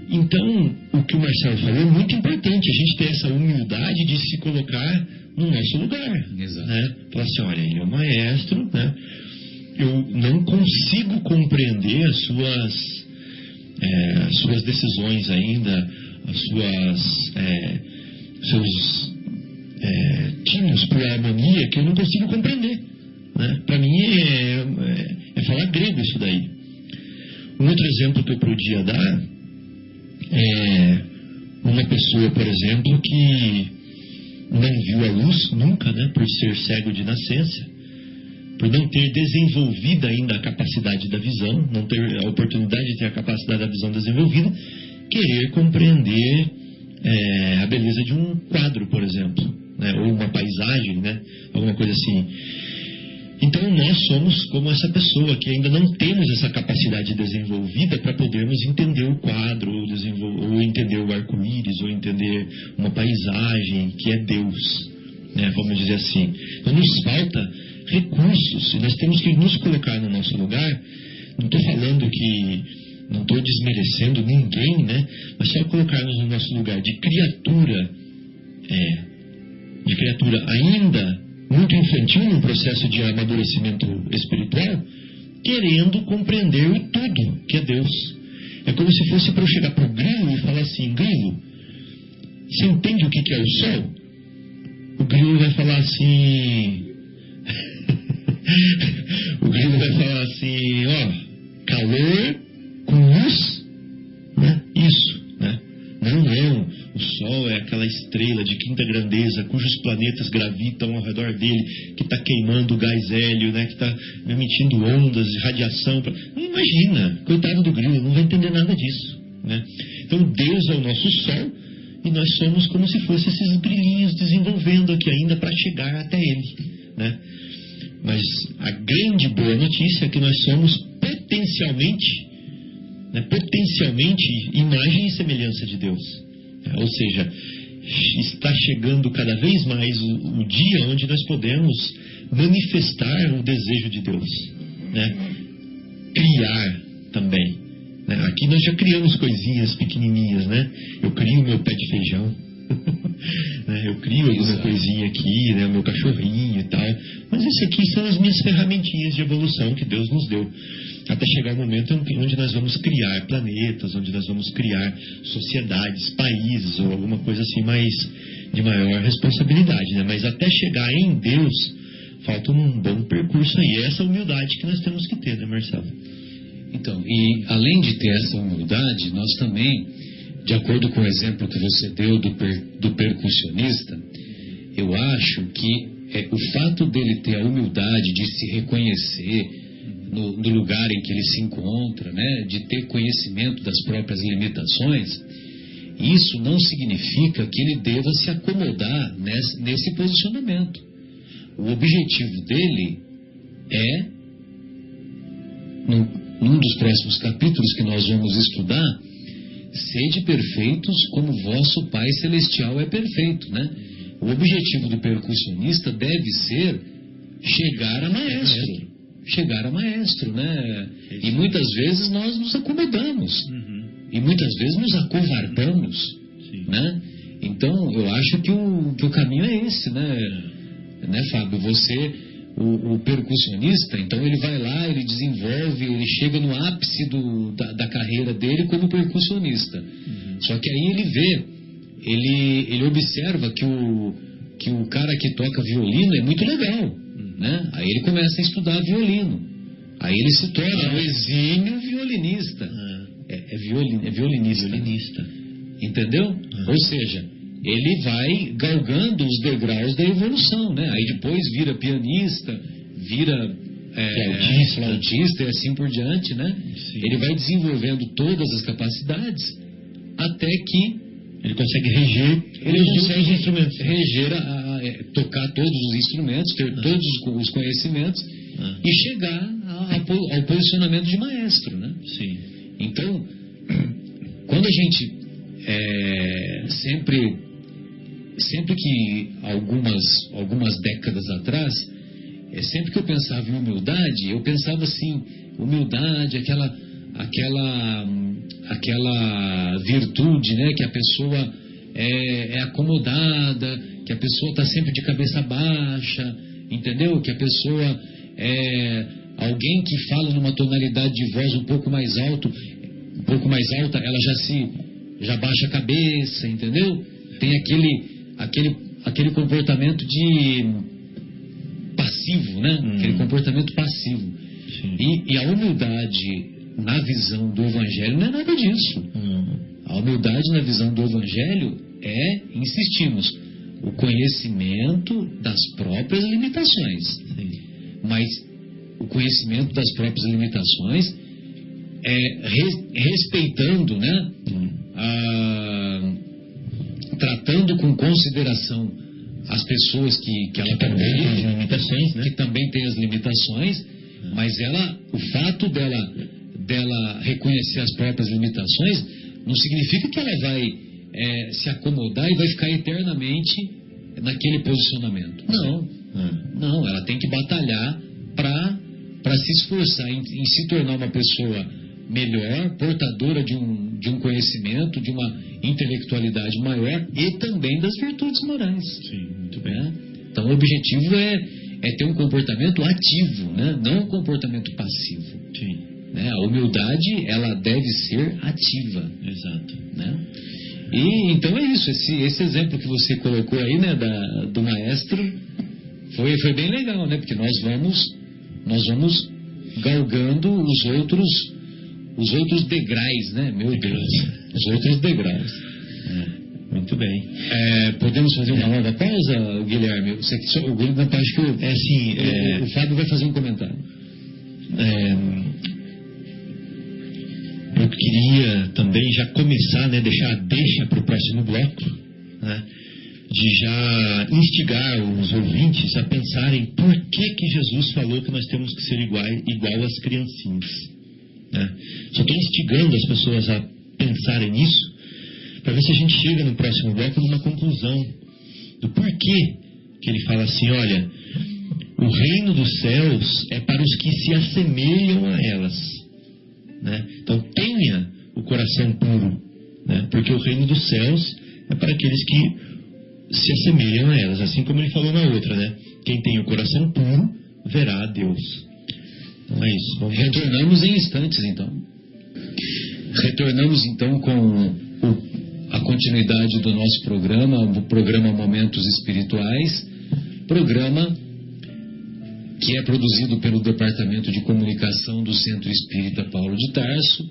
Então, o que o Marcelo falou é muito importante, a gente ter essa humildade de se colocar no nosso lugar. Exato. Né? Falar assim, olha, ele é o maestro, né? Eu não consigo compreender as suas decisões ainda, seus timos para a harmonia que eu não consigo compreender, né? Para mim é falar grego isso daí. Um outro exemplo que eu podia dar é uma pessoa, por exemplo, que não viu a luz nunca, né? Por ser cego de nascença, por não ter desenvolvido ainda a capacidade da visão, não ter a oportunidade de ter a capacidade da visão desenvolvida, querer compreender a beleza de um quadro, por exemplo, né? Ou uma paisagem, né? Alguma coisa assim. Então nós somos como essa pessoa que ainda não temos essa capacidade desenvolvida para podermos entender o quadro, ou entender o arco-íris, ou entender uma paisagem que é Deus, né? Vamos dizer assim. Então nos falta recursos e nós temos que nos colocar no nosso lugar. Não estou falando que, não estou desmerecendo ninguém, né? Mas só colocar-nos no nosso lugar de criatura ainda muito infantil no processo de amadurecimento espiritual, querendo compreender o tudo que é Deus. É como se fosse para eu chegar pro grilo e falar assim: grilo, você entende o que é o sol? O grilo vai falar assim... o grilo vai falar assim, ó, calor com luz, né? Isso, né? Não, o Sol é aquela estrela de quinta grandeza, cujos planetas gravitam ao redor dele, que está queimando o gás hélio, né? Que está emitindo ondas de radiação. Não imagina, coitado do grilo, não vai entender nada disso, né? Então Deus é o nosso Sol e nós somos como se fossem esses grilinhos desenvolvendo aqui ainda para chegar até ele, né? Mas a grande boa notícia é que nós somos potencialmente imagem e semelhança de Deus. Ou seja, está chegando cada vez mais o dia onde nós podemos manifestar o desejo de Deus, né? Criar também, né? Aqui nós já criamos coisinhas pequenininhas, né? Eu crio meu pé de feijão, né? Eu crio alguma coisinha aqui, né? O meu cachorrinho e tal. Mas isso aqui são as minhas ferramentinhas de evolução que Deus nos deu. Até chegar o momento onde nós vamos criar planetas, onde nós vamos criar sociedades, países, ou alguma coisa assim de maior responsabilidade, né? Mas até chegar em Deus, falta um bom percurso aí. Essa humildade que nós temos que ter, né, Marcelo? Então, e além de ter essa humildade, nós também, de acordo com o exemplo que você deu do percussionista, eu acho que o fato dele ter a humildade de se reconhecer no lugar em que ele se encontra, né, de ter conhecimento das próprias limitações, isso não significa que ele deva se acomodar nesse posicionamento. O objetivo dele é, num dos próximos capítulos que nós vamos estudar, sede perfeitos como vosso Pai Celestial é perfeito, né? O objetivo do percussionista deve ser chegar a maestro. Chegar a maestro, né? E muitas vezes nós nos acomodamos. E muitas vezes nos acovardamos, né? Então, eu acho que o caminho é esse, né, Fábio? O percussionista, então ele vai lá, ele desenvolve, ele chega no ápice da carreira dele como percussionista. Só que aí ele vê, ele observa que o cara que toca violino é muito legal, né? Aí ele começa a estudar violino. Aí ele se torna um exímio violinista. É violinista. Entendeu? Ou seja, ele vai galgando os degraus da evolução, né? Aí depois vira pianista, vira flautista e assim por diante, né? Sim. Ele vai desenvolvendo todas as capacidades até que ele consegue reger os instrumentos, tocar todos os instrumentos, ter todos os conhecimentos e chegar ao posicionamento de maestro, né? Sim. Então, quando a gente sempre que algumas décadas atrás, sempre que eu pensava em humildade, eu pensava assim, humildade, aquela virtude, né, que a pessoa é acomodada, que a pessoa está sempre de cabeça baixa, entendeu? Que a pessoa é alguém que fala numa tonalidade de voz um pouco mais alta, ela já baixa a cabeça, entendeu? Tem aquele comportamento de passivo, né? Aquele comportamento passivo. E a humildade na visão do Evangelho não é nada disso. A humildade na visão do Evangelho insistimos, o conhecimento das próprias limitações. Mas o conhecimento das próprias limitações respeitando, né? Tratando com consideração as pessoas que ela também tem as limitações, né? Que também tem as limitações, mas o fato dela reconhecer as próprias limitações não significa que ela vai se acomodar e vai ficar eternamente naquele posicionamento. Não, ela tem que batalhar para se esforçar em se tornar uma pessoa melhor, portadora de um conhecimento, de uma intelectualidade maior e também das virtudes morais. Sim, muito bem. Então o objetivo é ter um comportamento ativo, né? Não um comportamento passivo. Sim. né? A humildade, ela deve ser ativa. Exato. Né? E então é isso, esse exemplo que você colocou aí, né, do maestro, foi bem legal, né? Porque nós vamos galgando os outros degraus, né? Meu Deus, os outros degraus. Muito bem. Podemos fazer uma nova pausa, Guilherme? O Guilherme, acho que o Fábio vai fazer um comentário. Eu queria também já começar, né, deixar a deixa para o próximo bloco, né, de já instigar os ouvintes a pensarem por que Jesus falou que nós temos que ser igual às criancinhas. Né? Só estou instigando as pessoas a pensarem nisso, para ver se a gente chega no próximo bloco numa conclusão do porquê que ele fala assim, olha, o reino dos céus é para os que se assemelham a elas. Né? Então tenha o coração puro, né? Porque o reino dos céus é para aqueles que se assemelham a elas, assim como ele falou na outra, né? Quem tem o coração puro verá a Deus. Então é isso. Retornamos em instantes, então. Retornamos então com a continuidade do nosso programa, o programa Momentos Espirituais, programa que é produzido pelo Departamento de Comunicação do Centro Espírita Paulo de Tarso.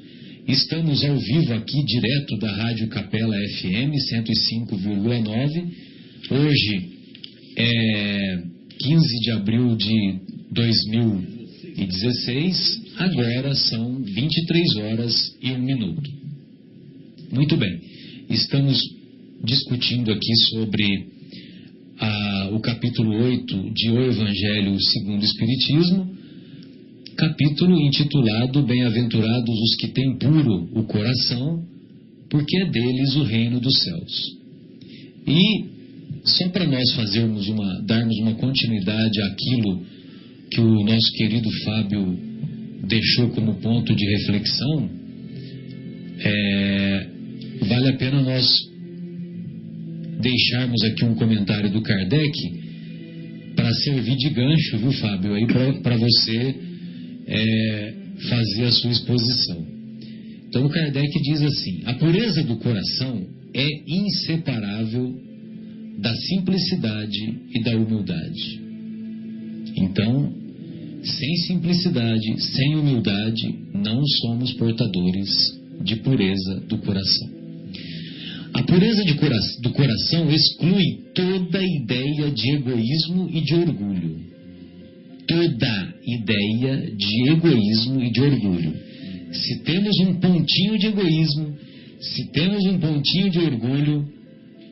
Estamos ao vivo aqui, direto da Rádio Capela FM 105,9. Hoje é 15 de abril de 2016. Agora são 23 horas e 1 minuto. Muito bem. Estamos discutindo aqui sobre o capítulo 8 de O Evangelho segundo o Espiritismo, capítulo intitulado Bem-aventurados os que têm puro o coração, porque é deles o reino dos céus. E só para nós darmos uma continuidade àquilo que o nosso querido Fábio deixou como ponto de reflexão, vale a pena nós deixarmos aqui um comentário do Kardec para servir de gancho, viu, Fábio, aí para você fazer a sua exposição. Então o Kardec diz assim: a pureza do coração é inseparável da simplicidade e da humildade. Então, sem simplicidade, sem humildade, não somos portadores de pureza do coração. A pureza do coração exclui toda ideia de egoísmo e de orgulho. Toda ideia de egoísmo e de orgulho. Se temos um pontinho de egoísmo, se temos um pontinho de orgulho,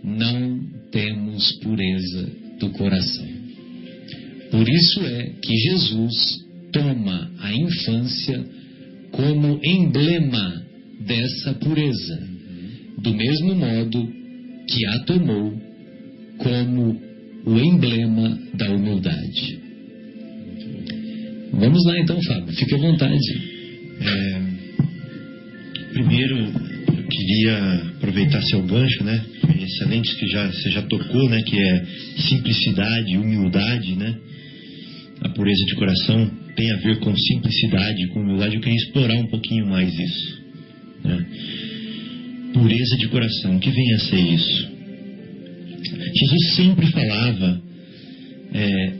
não temos pureza do coração. Por isso é que Jesus toma a infância como emblema dessa pureza, do mesmo modo que a tomou como o emblema da humildade. Vamos lá então, Fábio, fique à vontade. Primeiro, eu queria aproveitar seu gancho, né? Excelente que você já tocou, né? Que é simplicidade e humildade, né? A pureza de coração tem a ver com simplicidade, com humildade. Eu queria explorar um pouquinho mais isso, né? Pureza de coração, o que vem a ser isso? Jesus sempre falava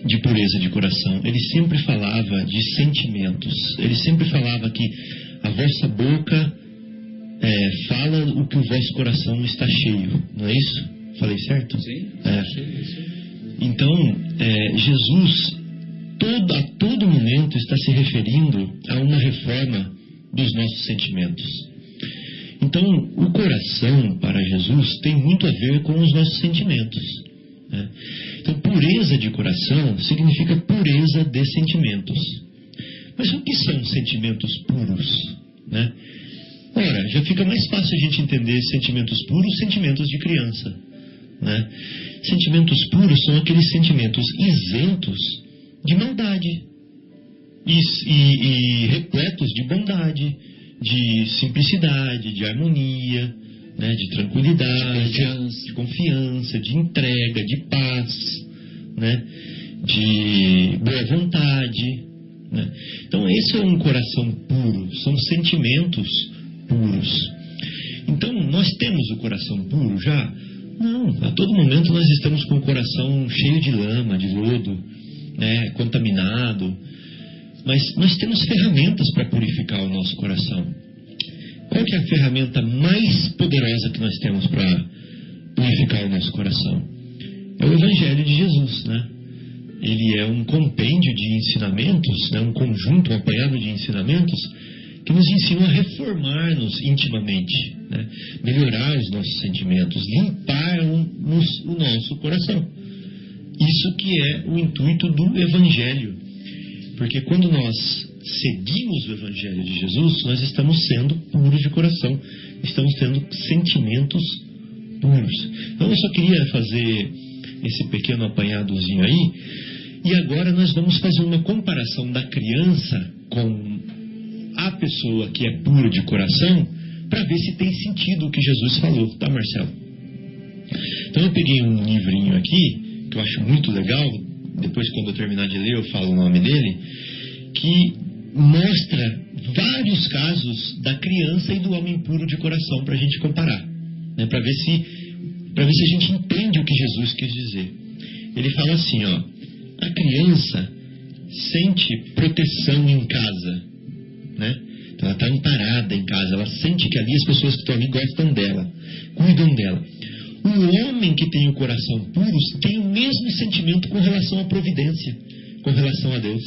de pureza de coração, ele sempre falava de sentimentos, ele sempre falava que a vossa boca fala o que o vosso coração está cheio, não é isso? Falei certo? Sim. Então, Jesus a todo momento está se referindo a uma reforma dos nossos sentimentos. Então, o coração, para Jesus, tem muito a ver com os nossos sentimentos, né? Então, pureza de coração significa pureza de sentimentos. Mas o que são sentimentos puros, né? Ora, já fica mais fácil a gente entender sentimentos puros, sentimentos de criança, né? Sentimentos puros são aqueles sentimentos isentos de maldade e repletos de bondade, de simplicidade, de harmonia, né, de tranquilidade, de confiança, de entrega, de paz, né, de boa vontade, né? Então esse é um coração puro, são sentimentos puros. Então nós temos o coração puro já? Não, a todo momento nós estamos com o coração cheio de lama, de lodo, né, contaminado. Mas nós temos ferramentas para purificar o nosso coração. Qual que é a ferramenta mais poderosa que nós temos para purificar o nosso coração? É o Evangelho de Jesus, né? Ele é um compêndio de ensinamentos, né? Um conjunto, um apanhado de ensinamentos que nos ensinam a reformar-nos intimamente, né? Melhorar os nossos sentimentos, limpar o nosso coração. Isso que é o intuito do Evangelho. Porque quando nós seguimos o Evangelho de Jesus, nós estamos sendo puros de coração, estamos tendo sentimentos puros. Então eu só queria fazer esse pequeno apanhadozinho aí, e agora nós vamos fazer uma comparação da criança com a pessoa que é pura de coração, para ver se tem sentido o que Jesus falou, tá, Marcelo? Então eu peguei um livrinho aqui, que eu acho muito legal, depois quando eu terminar de ler eu falo o nome dele, que mostra vários casos da criança e do homem puro de coração para a gente comparar, né? Para ver se a gente entende o que Jesus quis dizer. Ele fala assim, ó: a criança sente proteção em casa, né? Então ela está amparada em casa, ela sente que ali as pessoas que estão ali gostam dela, cuidam dela. O homem que tem o coração puro tem o mesmo sentimento com relação à providência, com relação a Deus.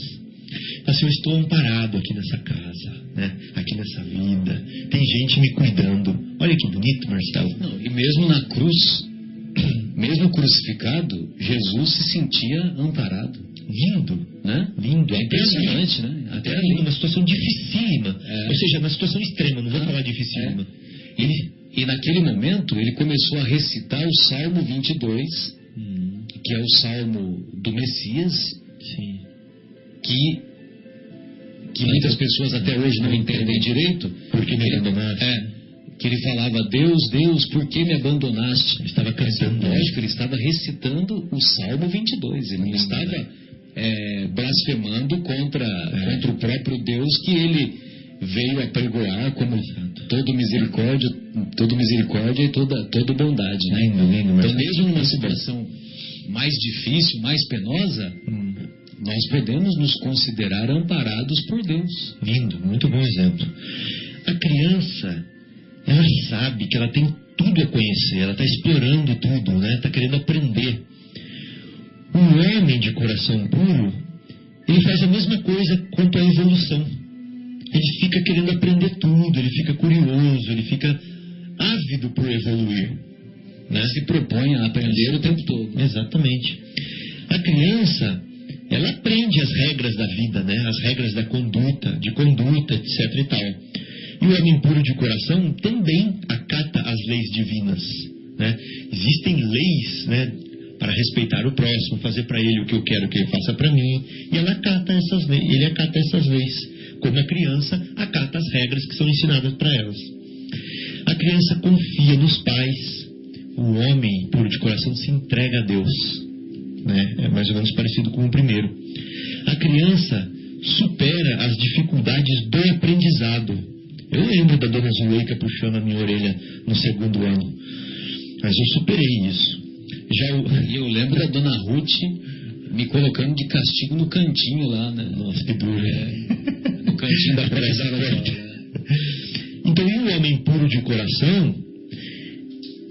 Assim, eu estou amparado aqui nessa casa, né? Aqui nessa vida, tem gente me cuidando. Olha que bonito, Marcelo. Não, e mesmo na cruz, mesmo crucificado, Jesus se sentia amparado. Lindo, né? Lindo, é impressionante, né? Até ali, uma situação dificílima, ou seja, uma situação extrema, não vou falar dificílima. E naquele momento ele começou a recitar o Salmo 22, que é o Salmo do Messias, sim, que muitas pessoas até hoje não entendem direito, porque me abandonaste. Que ele falava: Deus, Deus, por que me abandonaste? Ele estava cantando. Lógico, ele estava recitando o Salmo 22, ele não estava blasfemando contra o próprio Deus que ele veio apregoar como todo misericórdia e toda bondade, né? Então, mesmo numa situação mais difícil, mais penosa, nós podemos nos considerar amparados por Deus. Lindo, muito bom exemplo. A criança, ela sabe que ela tem tudo a conhecer, ela está explorando tudo, né? Está querendo aprender. O homem de coração puro, ele faz a mesma coisa quanto à evolução. Ele fica querendo aprender tudo, ele fica curioso, ele fica ávido por evoluir, né? Se propõe a aprender o tempo todo. Exatamente. A criança, ela aprende as regras da vida, né? As regras de conduta, etc e tal. E o homem puro de coração também acata as leis divinas, né? Existem leis, né, para respeitar o próximo, fazer para ele o que eu quero que ele faça para mim. E ele acata essas leis, como a criança acata as regras que são ensinadas para elas. A criança confia nos pais. O homem puro de coração se entrega a Deus, né? É mais ou menos parecido com o primeiro. A criança supera as dificuldades do aprendizado. Eu lembro da dona Zuleika puxando a minha orelha no segundo ano, mas eu superei isso. E eu lembro da dona Ruth me colocando de castigo no cantinho lá, né? Nossa, que duro. No cantinho da porta. Então, e o homem puro de coração,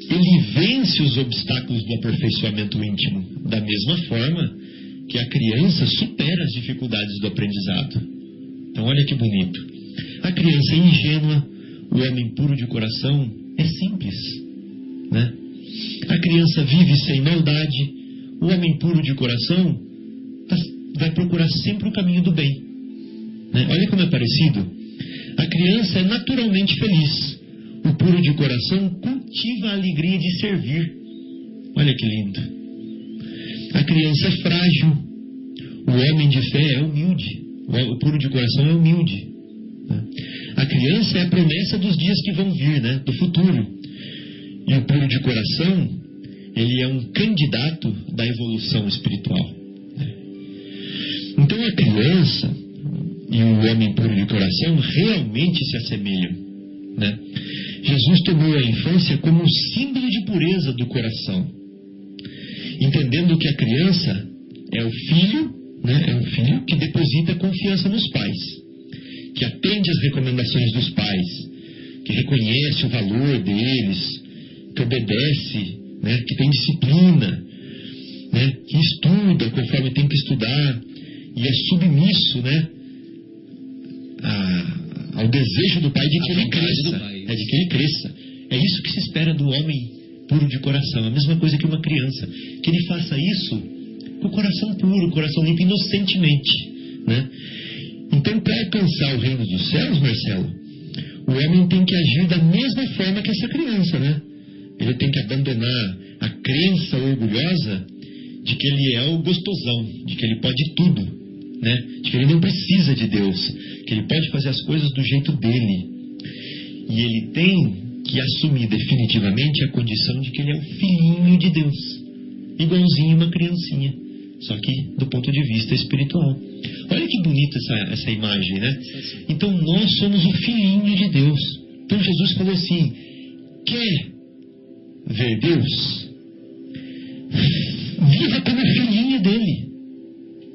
ele vence os obstáculos do aperfeiçoamento íntimo, da mesma forma que a criança supera as dificuldades do aprendizado. Então, olha que bonito. A criança é ingênua, o homem puro de coração é simples, né? A criança vive sem maldade, o homem puro de coração vai procurar sempre o caminho do bem, né? Olha como é parecido. A criança é naturalmente feliz, o puro de coração cultiva a alegria de servir. Olha que lindo. A criança é frágil, o homem de fé é humilde, o puro de coração é humilde. A criança é a promessa dos dias que vão vir, né? Do futuro. E o puro de coração, ele é um candidato da evolução espiritual. Então a criança, e o homem puro de coração realmente se assemelham, né? Jesus tomou a infância como um símbolo de pureza do coração, entendendo que a criança é o filho, né? É um filho que deposita confiança nos pais, que atende às recomendações dos pais, que reconhece o valor deles, que obedece, né? Que tem disciplina, né? Que estuda conforme tem que estudar e é submisso, né? Ao desejo do pai de que ele cresça. De que ele cresça. É isso que se espera do homem puro de coração. A mesma coisa que uma criança. Que ele faça isso com o coração puro, o coração limpo, inocentemente, né? Então, para alcançar o reino dos céus, Marcelo, o homem tem que agir da mesma forma que essa criança, né? Ele tem que abandonar a crença orgulhosa de que ele é o gostosão, de que ele pode tudo, né? De que ele não precisa de Deus, que ele pode fazer as coisas do jeito dele. E ele tem que assumir definitivamente a condição de que ele é o filhinho de Deus, igualzinho uma criancinha, só que do ponto de vista espiritual. Olha que bonita essa imagem, né? Então nós somos o filhinho de Deus. Então Jesus falou assim: quer ver Deus? Viva como filhinho dele.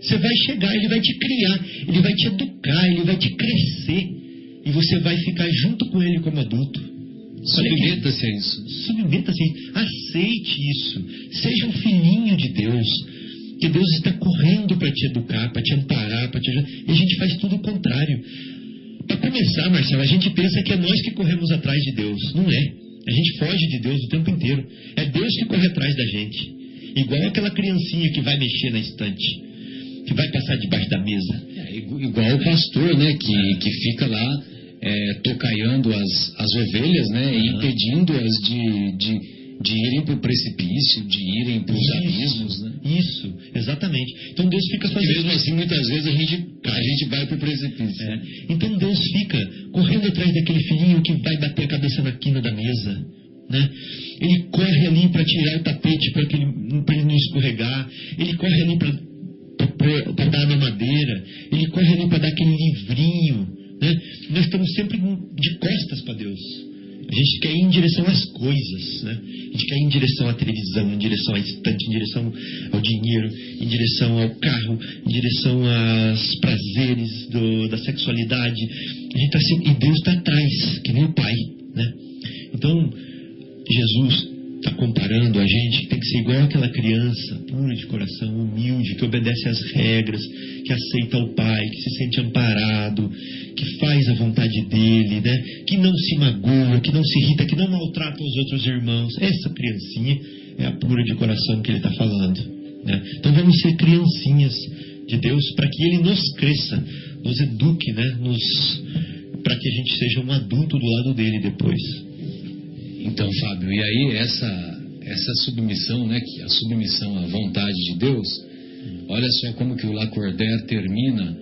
Você vai chegar, ele vai te criar, ele vai te educar, ele vai te crescer, e você vai ficar junto com ele como adulto. Submeta-se a isso. Submeta-se, aceite isso. Seja um filhinho de Deus, que Deus está correndo para te educar, para te amparar, para te ajudar. E a gente faz tudo o contrário. Para começar, Marcelo, a gente pensa que é nós que corremos atrás de Deus. Não é. A gente foge de Deus o tempo inteiro. É Deus que corre atrás da gente. Igual aquela criancinha que vai mexer na estante, que vai passar debaixo da mesa. Igual o pastor, né, que fica lá tocaiando as ovelhas, né, e impedindo-as de irem para o precipício, de irem para os abismos, né? Isso, exatamente. Então Deus fica fazendo... E mesmo assim, muitas vezes a gente vai para o precipício. Então Deus fica correndo atrás daquele filhinho que vai bater a cabeça na quina da mesa, né? Ele corre ali para tirar o tapete para ele não escorregar. Ele corre ali para dar na madeira. Ele corre ali para dar aquele livrinho, né? Nós estamos sempre de costas para Deus. A gente quer ir em direção às coisas, né? A gente quer ir em direção à televisão, em direção à estante, em direção ao dinheiro, em direção ao carro, em direção aos prazeres da sexualidade. A gente tá sempre, e Deus está atrás, que nem o Pai, né? Então, Jesus está comparando a gente que tem que ser igual aquela criança, pura de coração, humilde, que obedece às regras, que aceita o Pai, que se sente amparado, que faz a vontade dele, né? Que não se magoa, que não se irrita, que não maltrata os outros irmãos. Essa criancinha é a pura de coração que ele está falando, né? Então vamos ser criancinhas de Deus para que ele nos cresça, nos eduque, né? Para que a gente seja um adulto do lado dele depois. Então, Fábio, e aí essa submissão, né, que a submissão à vontade de Deus, olha só como que o Lacordaire termina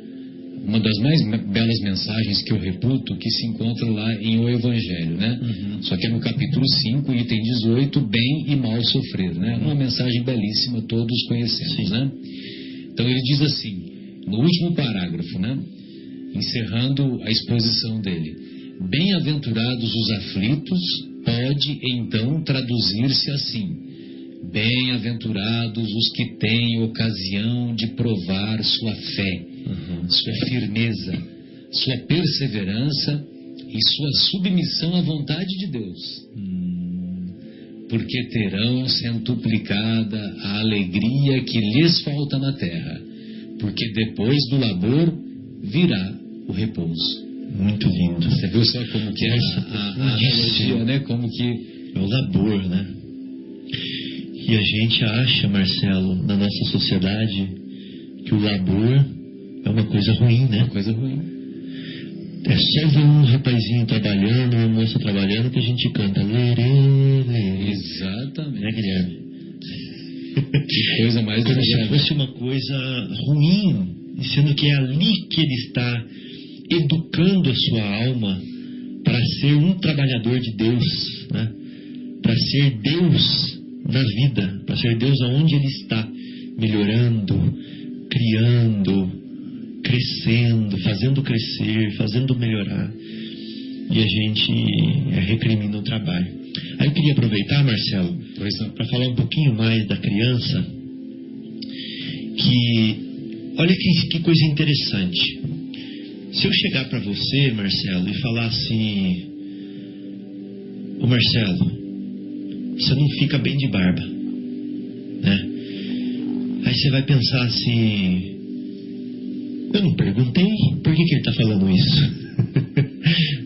uma das mais belas mensagens que eu reputo, que se encontra lá em O Evangelho, né? Só que é no capítulo 5, item 18, bem e mal sofrer, né? Uma mensagem belíssima, todos conhecemos, né? Então ele diz assim, no último parágrafo, né, encerrando a exposição dele: bem-aventurados os aflitos, pode então traduzir-se assim: bem-aventurados os que têm ocasião de provar sua fé, sua firmeza, sua perseverança e sua submissão à vontade de Deus, porque terão centuplicada a alegria que lhes falta na terra, porque depois do labor virá o repouso. Muito lindo. Você viu só como que é a analogia, né? Como que é o labor, né? E a gente acha, Marcelo, na nossa sociedade, que o labor é uma coisa ruim, né? Uma coisa ruim. É só ver um rapazinho trabalhando, uma moça trabalhando, que a gente canta. Exatamente. Né, Guilherme? Que coisa mais como se fosse uma coisa ruim, sendo que é ali que ele está educando a sua alma para ser um trabalhador de Deus, né? Para ser Deus na vida, para ser Deus aonde ele está, melhorando, criando, crescendo, fazendo crescer, fazendo melhorar, e a gente recrimina o trabalho. Aí eu queria aproveitar, Marcelo, para falar um pouquinho mais da criança, que olha que coisa interessante. Se eu chegar para você, Marcelo, e falar assim: ô Marcelo, você não fica bem de barba, né? Aí você vai pensar assim: eu não perguntei, por que ele está falando isso?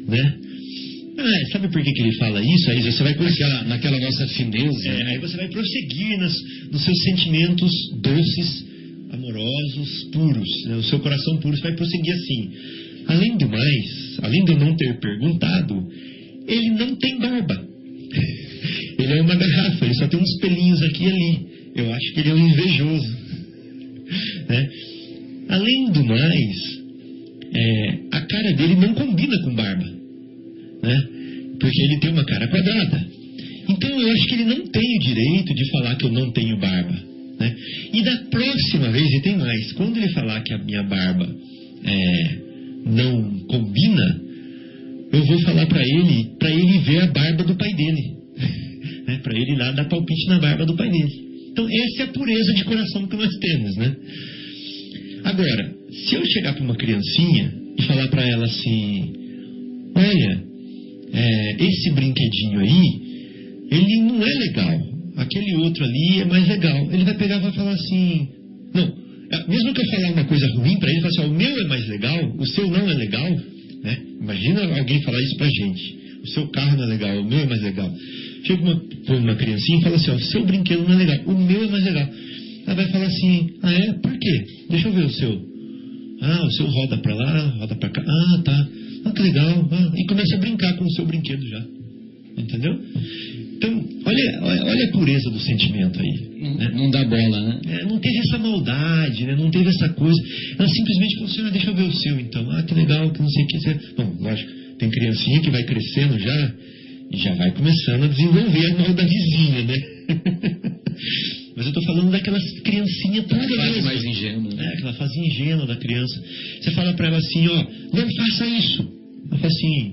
Né? Sabe por que ele fala isso? Aí você vai naquela nossa fineza. Aí você vai prosseguir nos seus sentimentos doces, amorosos, puros, né? O seu coração puro, você vai prosseguir assim. Além do mais, além de eu não ter perguntado, ele não tem barba. Ele é uma garrafa, ele só tem uns pelinhos aqui e ali. Eu acho que ele é um invejoso, né? Além do mais, a cara dele não combina com barba, né? Porque ele tem uma cara quadrada. Então eu acho que ele não tem o direito de falar que eu não tenho barba, né? E da próxima vez, e tem mais, quando ele falar que a minha barba não combina, eu vou falar para ele ver a barba do pai dele, né? Para ele ir lá dar palpite na barba do pai dele. Então essa é a pureza de coração que nós temos, né? Agora, se eu chegar para uma criancinha e falar para ela assim: olha, esse brinquedinho aí, ele não é legal, aquele outro ali é mais legal. Ele vai pegar e vai falar assim: não, mesmo que eu falar uma coisa ruim para ele, falar assim: o meu é mais legal, o seu não é legal, né? Imagina alguém falar isso pra gente: o seu carro não é legal, o meu é mais legal. Chega uma criancinha e fala assim: ó, o seu brinquedo não é legal, o meu é mais legal. Ela vai falar assim: ah, é? Por quê? Deixa eu ver o seu. Ah, o seu roda pra lá, roda pra cá. Ah, tá. Ah, que legal. Ah, e começa a brincar com o seu brinquedo já. Entendeu? Então, olha a pureza do sentimento aí. Né? Não dá bola, né? Não teve essa maldade, né? Não teve essa coisa. Ela simplesmente falou assim: ah, deixa eu ver o seu então. Ah, que legal, que não sei o que. Bom, lógico, tem criancinha que vai crescendo já e já vai começando a desenvolver a maldadezinha, né? Mas eu estou falando daquelas criancinhas tão aquela fase mais ingênua, né? Aquela fase ingênua da criança. Você fala para ela assim: ó, não faça isso. Ela fala assim: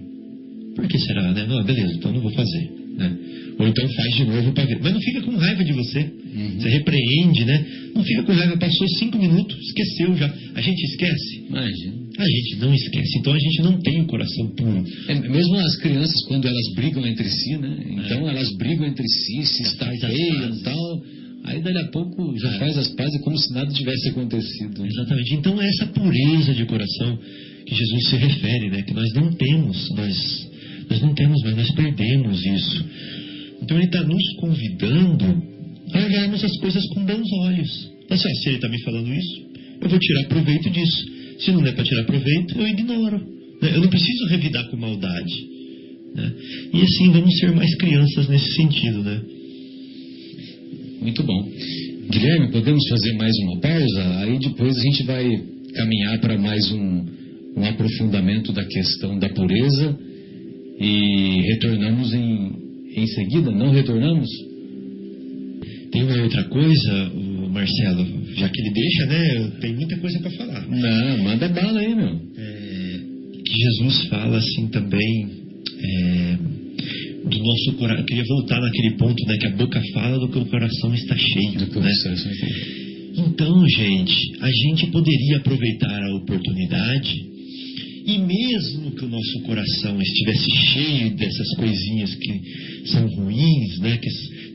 por que será, né? Não, beleza, então não vou fazer, né? Ou então faz de novo para ver. Mas não fica com raiva de você. Você repreende, né? Não fica com raiva. Passou 5 minutos, esqueceu já. A gente esquece? Imagina. A gente não esquece. Então a gente não tem o coração puro. Mesmo as crianças, quando elas brigam entre si, né? Então elas brigam entre si, se estafeiam e tal. Aí dali a pouco já faz as pazes como se nada tivesse acontecido. Exatamente. Então é essa pureza de coração que Jesus se refere, né? Que nós não temos, nós não temos, mas nós perdemos isso. Então ele está nos convidando a olharmos as coisas com bons olhos. Assim, se ele está me falando isso, eu vou tirar proveito disso. Se não é para tirar proveito, eu ignoro, né? Eu não preciso revidar com maldade, né? E assim vamos ser mais crianças nesse sentido, né? Muito bom. Guilherme, podemos fazer mais uma pausa? Aí depois a gente vai caminhar para mais um aprofundamento da questão da pureza e retornamos em seguida? Não retornamos? Tem uma outra coisa, Marcelo, já que ele deixa, né? Tem muita coisa para falar. Não, manda bala aí, meu. Que Jesus fala assim também do nosso coração. Eu queria voltar naquele ponto, né? Que a boca fala do que o coração está cheio, né? Então, gente, a gente poderia aproveitar a oportunidade e mesmo que o nosso coração estivesse cheio dessas coisinhas que são ruins, né?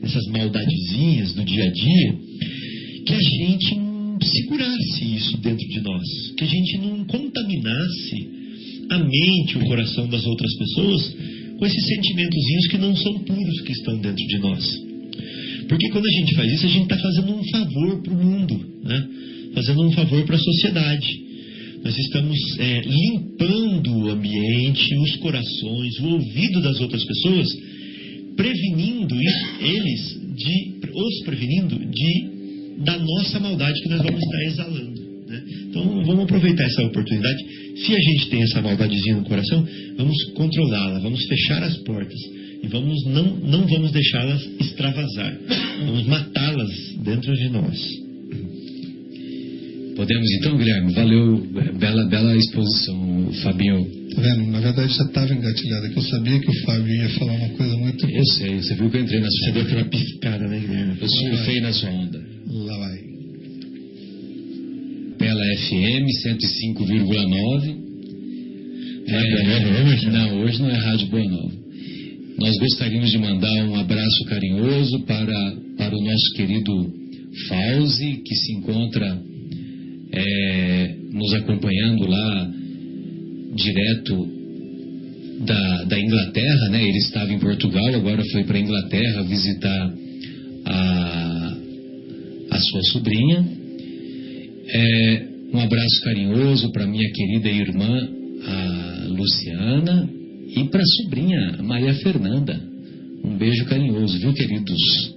Essas maldadezinhas do dia a dia, que a gente não segurasse isso dentro de nós, que a gente não contaminasse a mente, o coração das outras pessoas com esses sentimentozinhos que não são puros que estão dentro de nós. Porque quando a gente faz isso, a gente está fazendo um favor para o mundo, né? Fazendo um favor para a sociedade. Nós estamos limpando o ambiente, os corações, o ouvido das outras pessoas, prevenindo os prevenindo da nossa maldade que nós vamos estar exalando, né? Então vamos aproveitar essa oportunidade. Se a gente tem essa maldadezinha no coração, vamos controlá-la, vamos fechar as portas e não vamos deixá-las extravasar, vamos matá-las dentro de nós. Podemos então, Guilherme? Valeu, bela exposição, Fabinho. Tá vendo? Na verdade já estava engatilhado aqui. Eu sabia que o Fábio ia falar uma coisa muito... Eu sei, você viu que eu entrei na sua Você onda. deu aquela piscada, né, Guilherme? Eu surfei na sua onda. Lá vai. Pela FM 105,9. Não é Boa Nova, não, Marcelo? Não, hoje não é Rádio Boa Nova. Nós gostaríamos de mandar um abraço carinhoso para o nosso querido Fauzi, que se encontra nos acompanhando lá direto da Inglaterra, né? Ele estava em Portugal, agora foi para a Inglaterra visitar a sua sobrinha. Um abraço carinhoso para minha querida irmã, a Luciana, e para a sobrinha, a Maria Fernanda. Um beijo carinhoso, viu, queridos?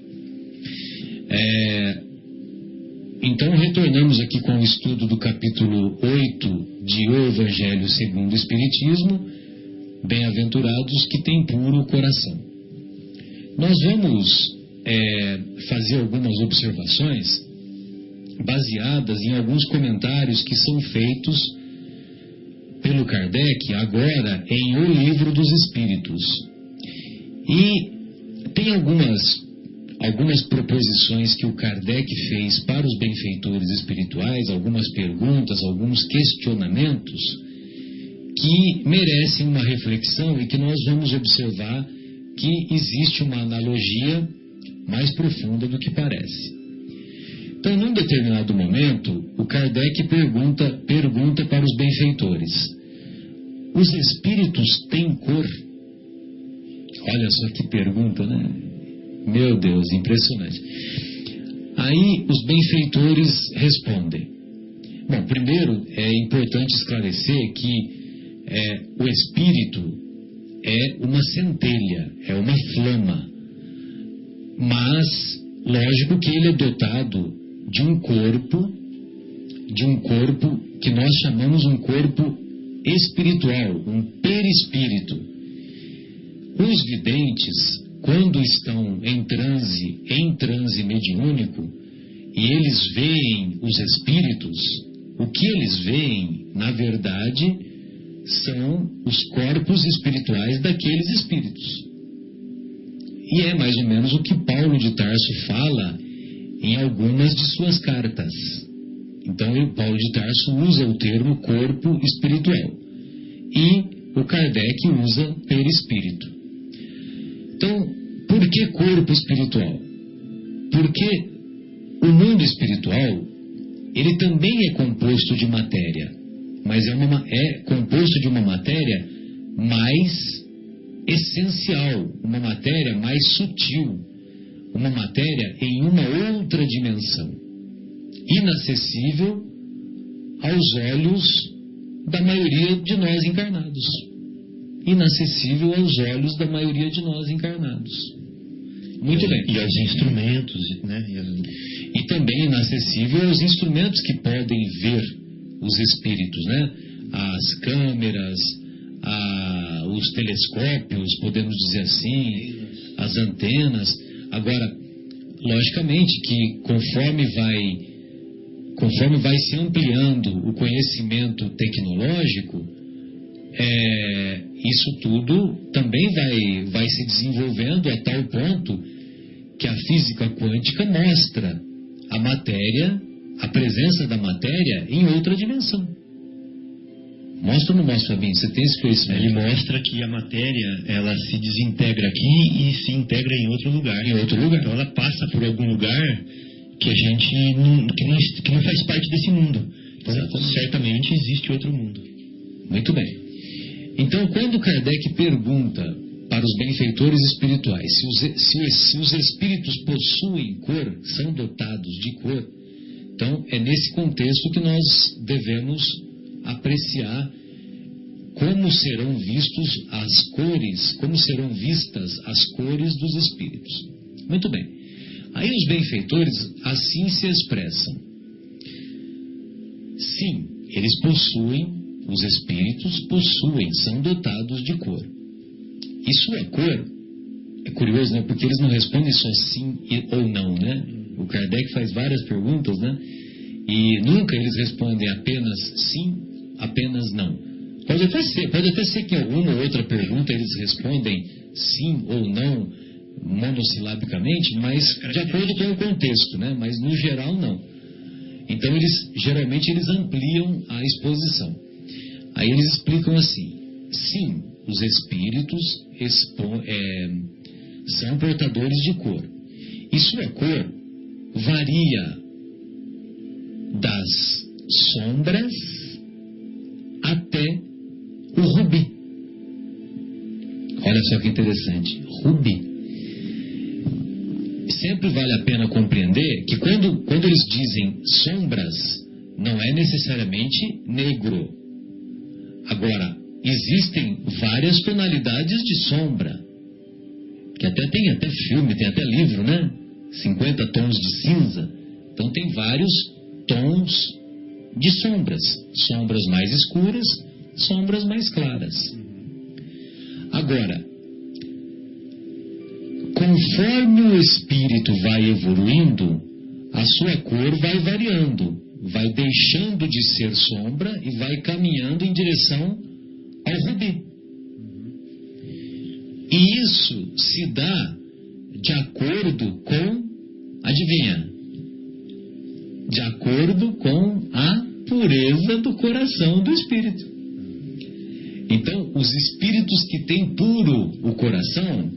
Então, retornamos aqui com o estudo do capítulo 8 de O Evangelho segundo o Espiritismo, Bem-aventurados que têm puro coração. Nós vamos fazer algumas observações baseadas em alguns comentários que são feitos pelo Kardec agora em O Livro dos Espíritos. E tem algumas proposições que o Kardec fez para os benfeitores espirituais, algumas perguntas, alguns questionamentos que merecem uma reflexão e que nós vamos observar que existe uma analogia mais profunda do que parece. Então, num determinado momento, o Kardec pergunta para os benfeitores: os espíritos têm cor? Olha só que pergunta, né? Meu Deus, impressionante. Aí os benfeitores respondem. Bom, primeiro é importante esclarecer que o espírito é uma centelha, é uma flama, mas lógico que ele é dotado de um corpo que nós chamamos um corpo espiritual, um perispírito. Os videntes, quando estão em transe mediúnico, e eles veem os espíritos, o que eles veem, na verdade, são os corpos espirituais daqueles espíritos. E é mais ou menos o que Paulo de Tarso fala em algumas de suas cartas. Então, Paulo de Tarso usa o termo corpo espiritual. E o Kardec usa perispírito. Então, por que corpo espiritual? Porque o mundo espiritual, ele também é composto de matéria, mas é composto de uma matéria mais essencial, uma matéria mais sutil, uma matéria em uma outra dimensão, inacessível aos olhos da maioria de nós encarnados. Inacessível aos olhos da maioria de nós encarnados. Muito bem. E aos instrumentos, né? E também inacessível aos instrumentos que podem ver os espíritos, né? As câmeras, os telescópios, podemos dizer assim, as antenas. Agora, logicamente que conforme vai se ampliando o conhecimento tecnológico, isso tudo também vai se desenvolvendo a tal ponto que a física quântica mostra a matéria, a presença da matéria em outra dimensão. Mostra ou não mostra, Fabinho? Você tem esse conhecimento? Ele mostra que a matéria, ela se desintegra aqui e se integra em outro lugar. Em outro lugar. Então ela passa por algum lugar que a gente que não faz parte desse mundo. Então, certamente existe outro mundo. Muito bem. Então, quando Kardec pergunta para os benfeitores espirituais se os espíritos possuem cor, são dotados de cor, então é nesse contexto que nós devemos apreciar como serão vistos as cores, como serão vistas as cores dos espíritos. Muito bem. Aí os benfeitores assim se expressam. Sim, eles possuem, os espíritos possuem, são dotados de cor. E sua cor, é curioso, né? Porque eles não respondem só sim ou não, né? O Kardec faz várias perguntas, né? E nunca eles respondem apenas sim, apenas não. Pode até ser que em alguma ou outra pergunta eles respondem sim ou não, monossilabicamente, mas de acordo com o contexto, né? Mas no geral não. Então geralmente eles ampliam a exposição. Aí eles explicam assim: sim, os espíritos são portadores de cor. E sua cor varia das sombras até o rubi. Olha só que interessante. Rubi. Sempre vale a pena compreender que quando eles dizem sombras, não é necessariamente negro. Agora, existem várias tonalidades de sombra, que tem até filme, tem até livro, né? 50 tons de cinza. Então tem vários tons de sombras. Sombras mais escuras, sombras mais claras. Agora, conforme o espírito vai evoluindo, a sua cor vai variando, vai deixando de ser sombra e vai caminhando em direção ao rubi. E isso se dá de acordo com, adivinha? De acordo com a pureza do coração do espírito. Então, os espíritos que têm puro o coração,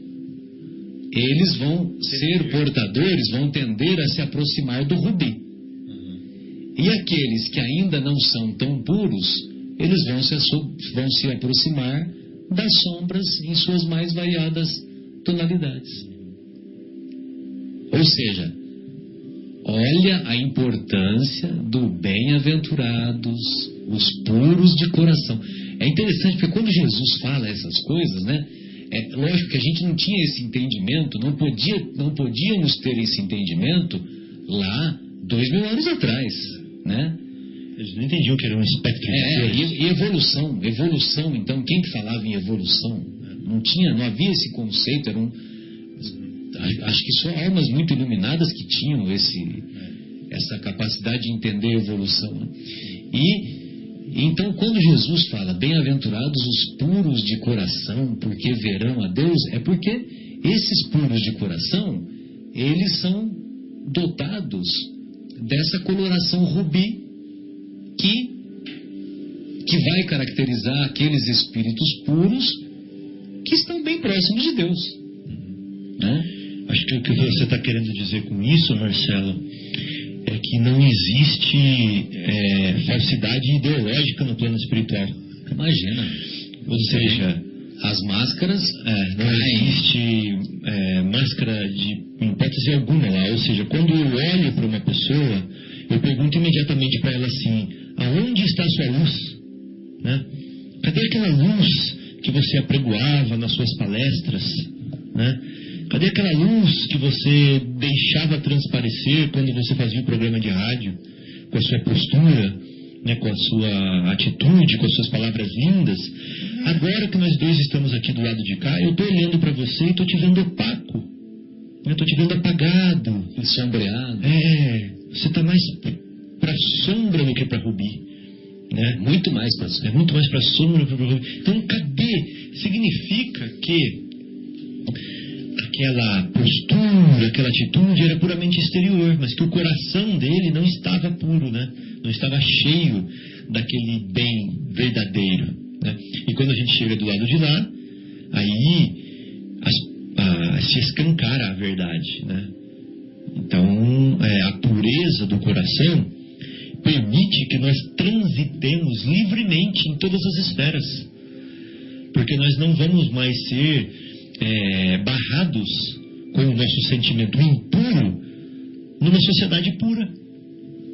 eles vão ser portadores, vão tender a se aproximar do rubi. E aqueles que ainda não são tão puros, eles vão se aproximar das sombras em suas mais variadas tonalidades. Ou seja, olha a importância do bem-aventurados, os puros de coração. É interessante porque quando Jesus fala essas coisas, né? É lógico que a gente não tinha esse entendimento, não podíamos ter esse entendimento lá 2000 anos atrás, né? Eles não entendiam que era um espectro de cores. E evolução, então, quem que falava em evolução? Não havia esse conceito, acho que só almas muito iluminadas que tinham essa capacidade de entender a evolução, né? Então, quando Jesus fala, bem-aventurados os puros de coração, porque verão a Deus, é porque esses puros de coração, eles são dotados dessa coloração rubi que vai caracterizar aqueles espíritos puros que estão bem próximos de Deus. Né? Acho que o que você está querendo dizer com isso, Marcelo, é que não existe falsidade ideológica no plano espiritual. Imagina. Ou seja, as máscaras não existe máscara de hipótese alguma lá. Ou seja, quando eu olho para uma pessoa, eu pergunto imediatamente para ela assim: aonde está a sua luz? Né? Cadê aquela luz que você apregoava nas suas palestras? Né? Cadê aquela luz que você deixava transparecer quando você fazia o programa de rádio? Com a sua postura, né, com a sua atitude, com as suas palavras lindas. Agora que nós dois estamos aqui do lado de cá, eu estou olhando para você e estou te vendo opaco. Eu estou te vendo apagado. Ensombreado. Você está mais para sombra do que para rubi. Né? Muito mais para sombra. Muito mais para sombra do que para rubi. Então, cadê? Significa que aquela postura, aquela atitude era puramente exterior, mas que o coração dele não estava puro, né? Não estava cheio daquele bem verdadeiro, né? E quando a gente chega do lado de lá, aí se escancara a verdade, né? Então, a pureza do coração permite que nós transitemos livremente em todas as esferas, porque nós não vamos mais ser barrados com o nosso sentimento impuro numa sociedade pura.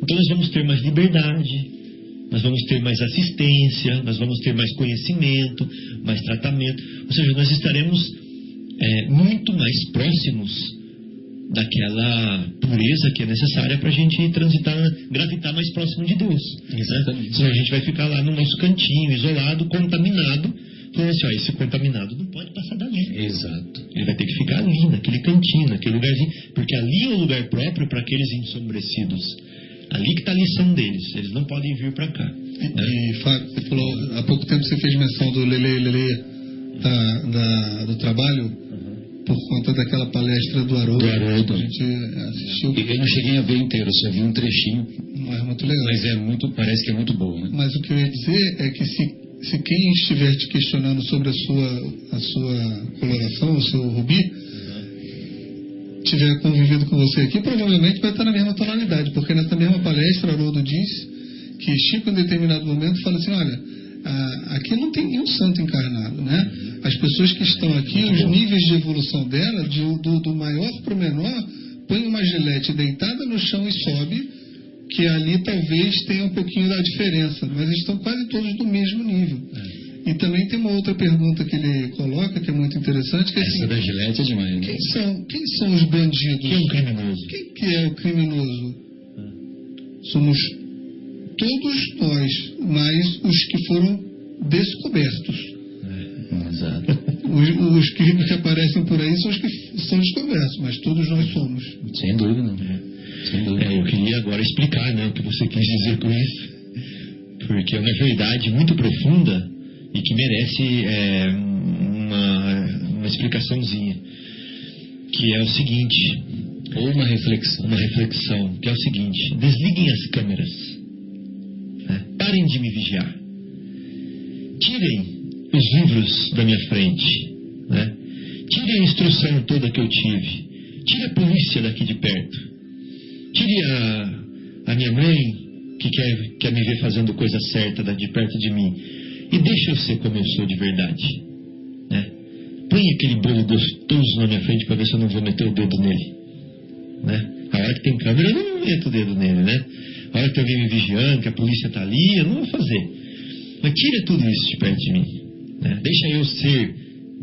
Então nós vamos ter mais liberdade, nós vamos ter mais assistência, nós vamos ter mais conhecimento, mais tratamento. Ou seja, nós estaremos muito mais próximos daquela pureza que é necessária para a gente gravitar mais próximo de Deus. Né? Senão a gente vai ficar lá no nosso cantinho, isolado, contaminado. Então, assim, esse contaminado não pode passar dali. Exato. Ele vai ter que ficar ali, naquele cantinho, naquele lugarzinho, porque ali é o lugar próprio para aqueles ensombrecidos. Ali que está a lição deles. Eles não podem vir para cá. E Fábio, você falou, há pouco tempo você fez menção do Lelê do trabalho, por conta daquela palestra do Haroldo. A gente assistiu. Eu não cheguei a ver inteiro, só vi um trechinho. É muito legal. Mas parece que é muito boa, né? Mas o que eu ia dizer é que se quem estiver te questionando sobre a sua coloração, o seu rubi, tiver convivido com você aqui, provavelmente vai estar na mesma tonalidade, porque nessa mesma palestra, Haroldo diz que Chico, em determinado momento, fala assim: olha, aqui não tem nenhum santo encarnado, né? As pessoas que estão aqui, os níveis de evolução dela, do maior para o menor, põe uma gilete deitada no chão e sobe, que ali talvez tenha um pouquinho da diferença, mas estão quase todos do mesmo nível. E também tem uma outra pergunta que ele coloca, que é muito interessante, que é assim: essa da gilete é demais, né? Quem são os bandidos? Quem é o criminoso? Quem que é o criminoso? Somos todos nós, mas os que foram descobertos. Exato. Os que aparecem por aí são os que são descobertos, mas todos nós somos. Sem dúvida, não. Sem dúvida. Eu queria agora explicar, né, o que você quis dizer com isso, porque é uma verdade muito profunda e que merece uma explicaçãozinha, que é o seguinte, ou uma reflexão, que é o seguinte: desliguem as câmeras, né? Parem de me vigiar, tirem os livros da minha frente, né? Tirem a instrução toda que eu tive, tire a polícia daqui de perto, tire a minha mãe que quer me ver fazendo coisa certa de perto de mim, e deixa eu ser como eu sou de verdade, né? Põe aquele bolo gostoso na minha frente para ver se eu não vou meter o dedo nele, né? A hora que tem câmera eu não meto o dedo nele, né? A hora que tem alguém me vigiando, que a polícia está ali, eu não vou fazer. Mas tira tudo isso de perto de mim, né? Deixa eu ser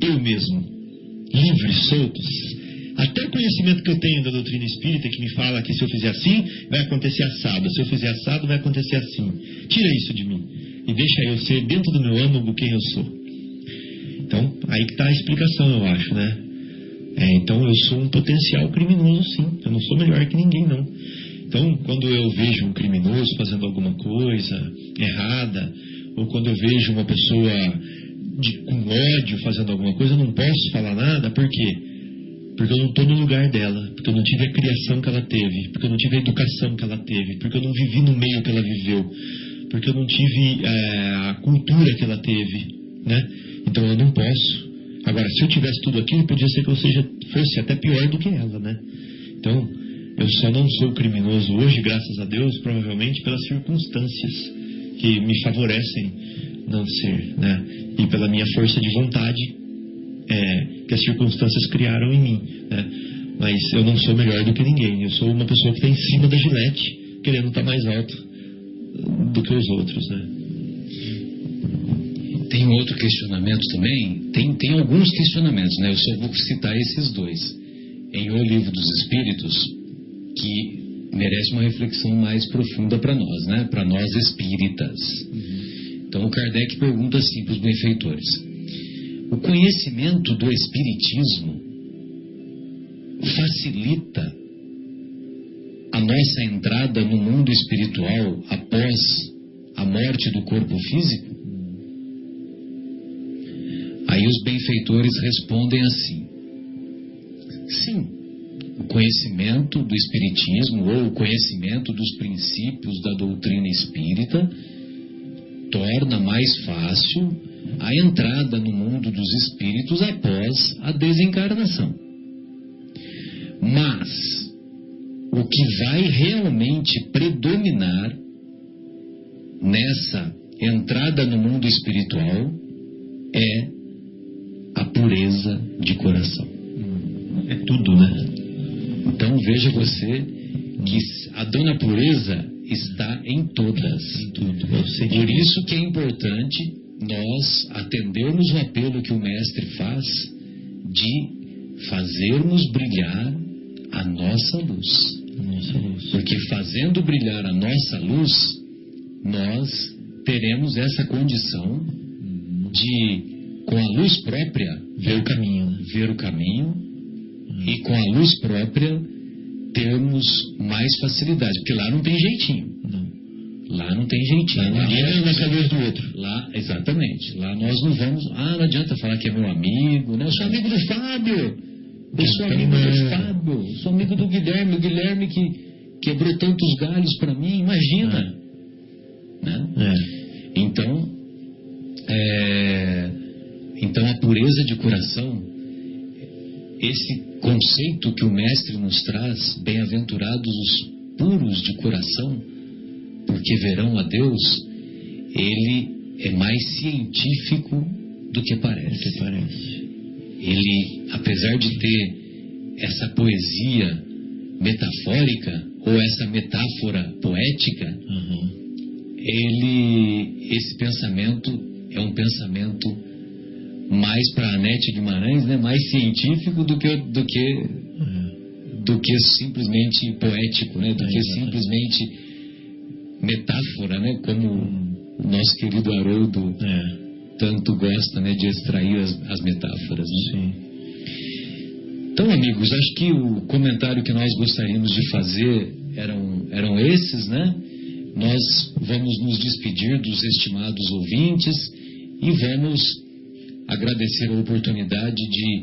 eu mesmo, livre, soltos. Até o conhecimento que eu tenho da doutrina espírita, que me fala que se eu fizer assim, vai acontecer assado, se eu fizer assado, vai acontecer assim. Tira isso de mim e deixa eu ser dentro do meu âmago quem eu sou. Então, aí que está a explicação, eu acho, né? Então, eu sou um potencial criminoso, sim. Eu não sou melhor que ninguém, não. Então, quando eu vejo um criminoso fazendo alguma coisa errada, ou quando eu vejo uma pessoa com ódio fazendo alguma coisa, eu não posso falar nada. Por quê? Porque eu não estou no lugar dela, porque eu não tive a criação que ela teve, porque eu não tive a educação que ela teve, porque eu não vivi no meio que ela viveu, porque eu não tive a cultura que ela teve, né? Então eu não posso. Agora, se eu tivesse tudo aquilo, podia ser que eu fosse até pior do que ela, né? Então, eu só não sou criminoso hoje, graças a Deus, provavelmente pelas circunstâncias que me favorecem não ser, né? E pela minha força de vontade que as circunstâncias criaram em mim, né? Mas eu não sou melhor do que ninguém. Eu sou uma pessoa que está em cima da gilete, querendo estar mais alto do que os outros, né? Tem outro questionamento também? Tem alguns questionamentos, né? Eu só vou citar esses dois. Em O Livro dos Espíritos, que merece uma reflexão mais profunda para nós, né? Para nós espíritas. Então, o Kardec pergunta assim para os benfeitores: o conhecimento do Espiritismo facilita a nossa entrada no mundo espiritual após a morte do corpo físico? Aí os benfeitores respondem assim: sim, o conhecimento do Espiritismo ou o conhecimento dos princípios da doutrina espírita torna mais fácil a entrada no mundo dos espíritos após a desencarnação. Mas o que vai realmente predominar nessa entrada no mundo espiritual é a pureza de coração. É tudo, né? Então veja você que a dona pureza está em todas. Em tudo. Por isso que é importante nós atendermos o apelo que o mestre faz de fazermos brilhar a nossa luz. Porque fazendo brilhar a nossa luz, nós teremos essa condição de, com a luz própria, ver o caminho, né? Ver o caminho, e com a luz própria ter termos mais facilidade, porque lá não tem jeitinho. Lá não tem jeitinho. Lá ninguém é na cabeça do outro. Lá, exatamente. Lá nós não vamos. Não adianta falar que é meu amigo, né? Eu sou amigo do Fábio. Eu sou amigo do Fábio. Eu sou amigo do Guilherme. O Guilherme que quebrou tantos galhos para mim, imagina. Né? Então a pureza de coração, esse conceito que o Mestre nos traz, bem-aventurados os puros de coração, porque verão a Deus, ele é mais científico do que parece. Ele, apesar de ter essa poesia metafórica, ou essa metáfora poética, esse pensamento é um pensamento mais para Anete Guimarães, né? Mais científico do que simplesmente poético, né? Do que simplesmente metáfora, né? Como o nosso querido Haroldo tanto gosta, né? De extrair as metáforas, né? Sim. Então, amigos, acho que o comentário que nós gostaríamos de fazer eram esses, né? Nós vamos nos despedir dos estimados ouvintes e vamos agradecer a oportunidade de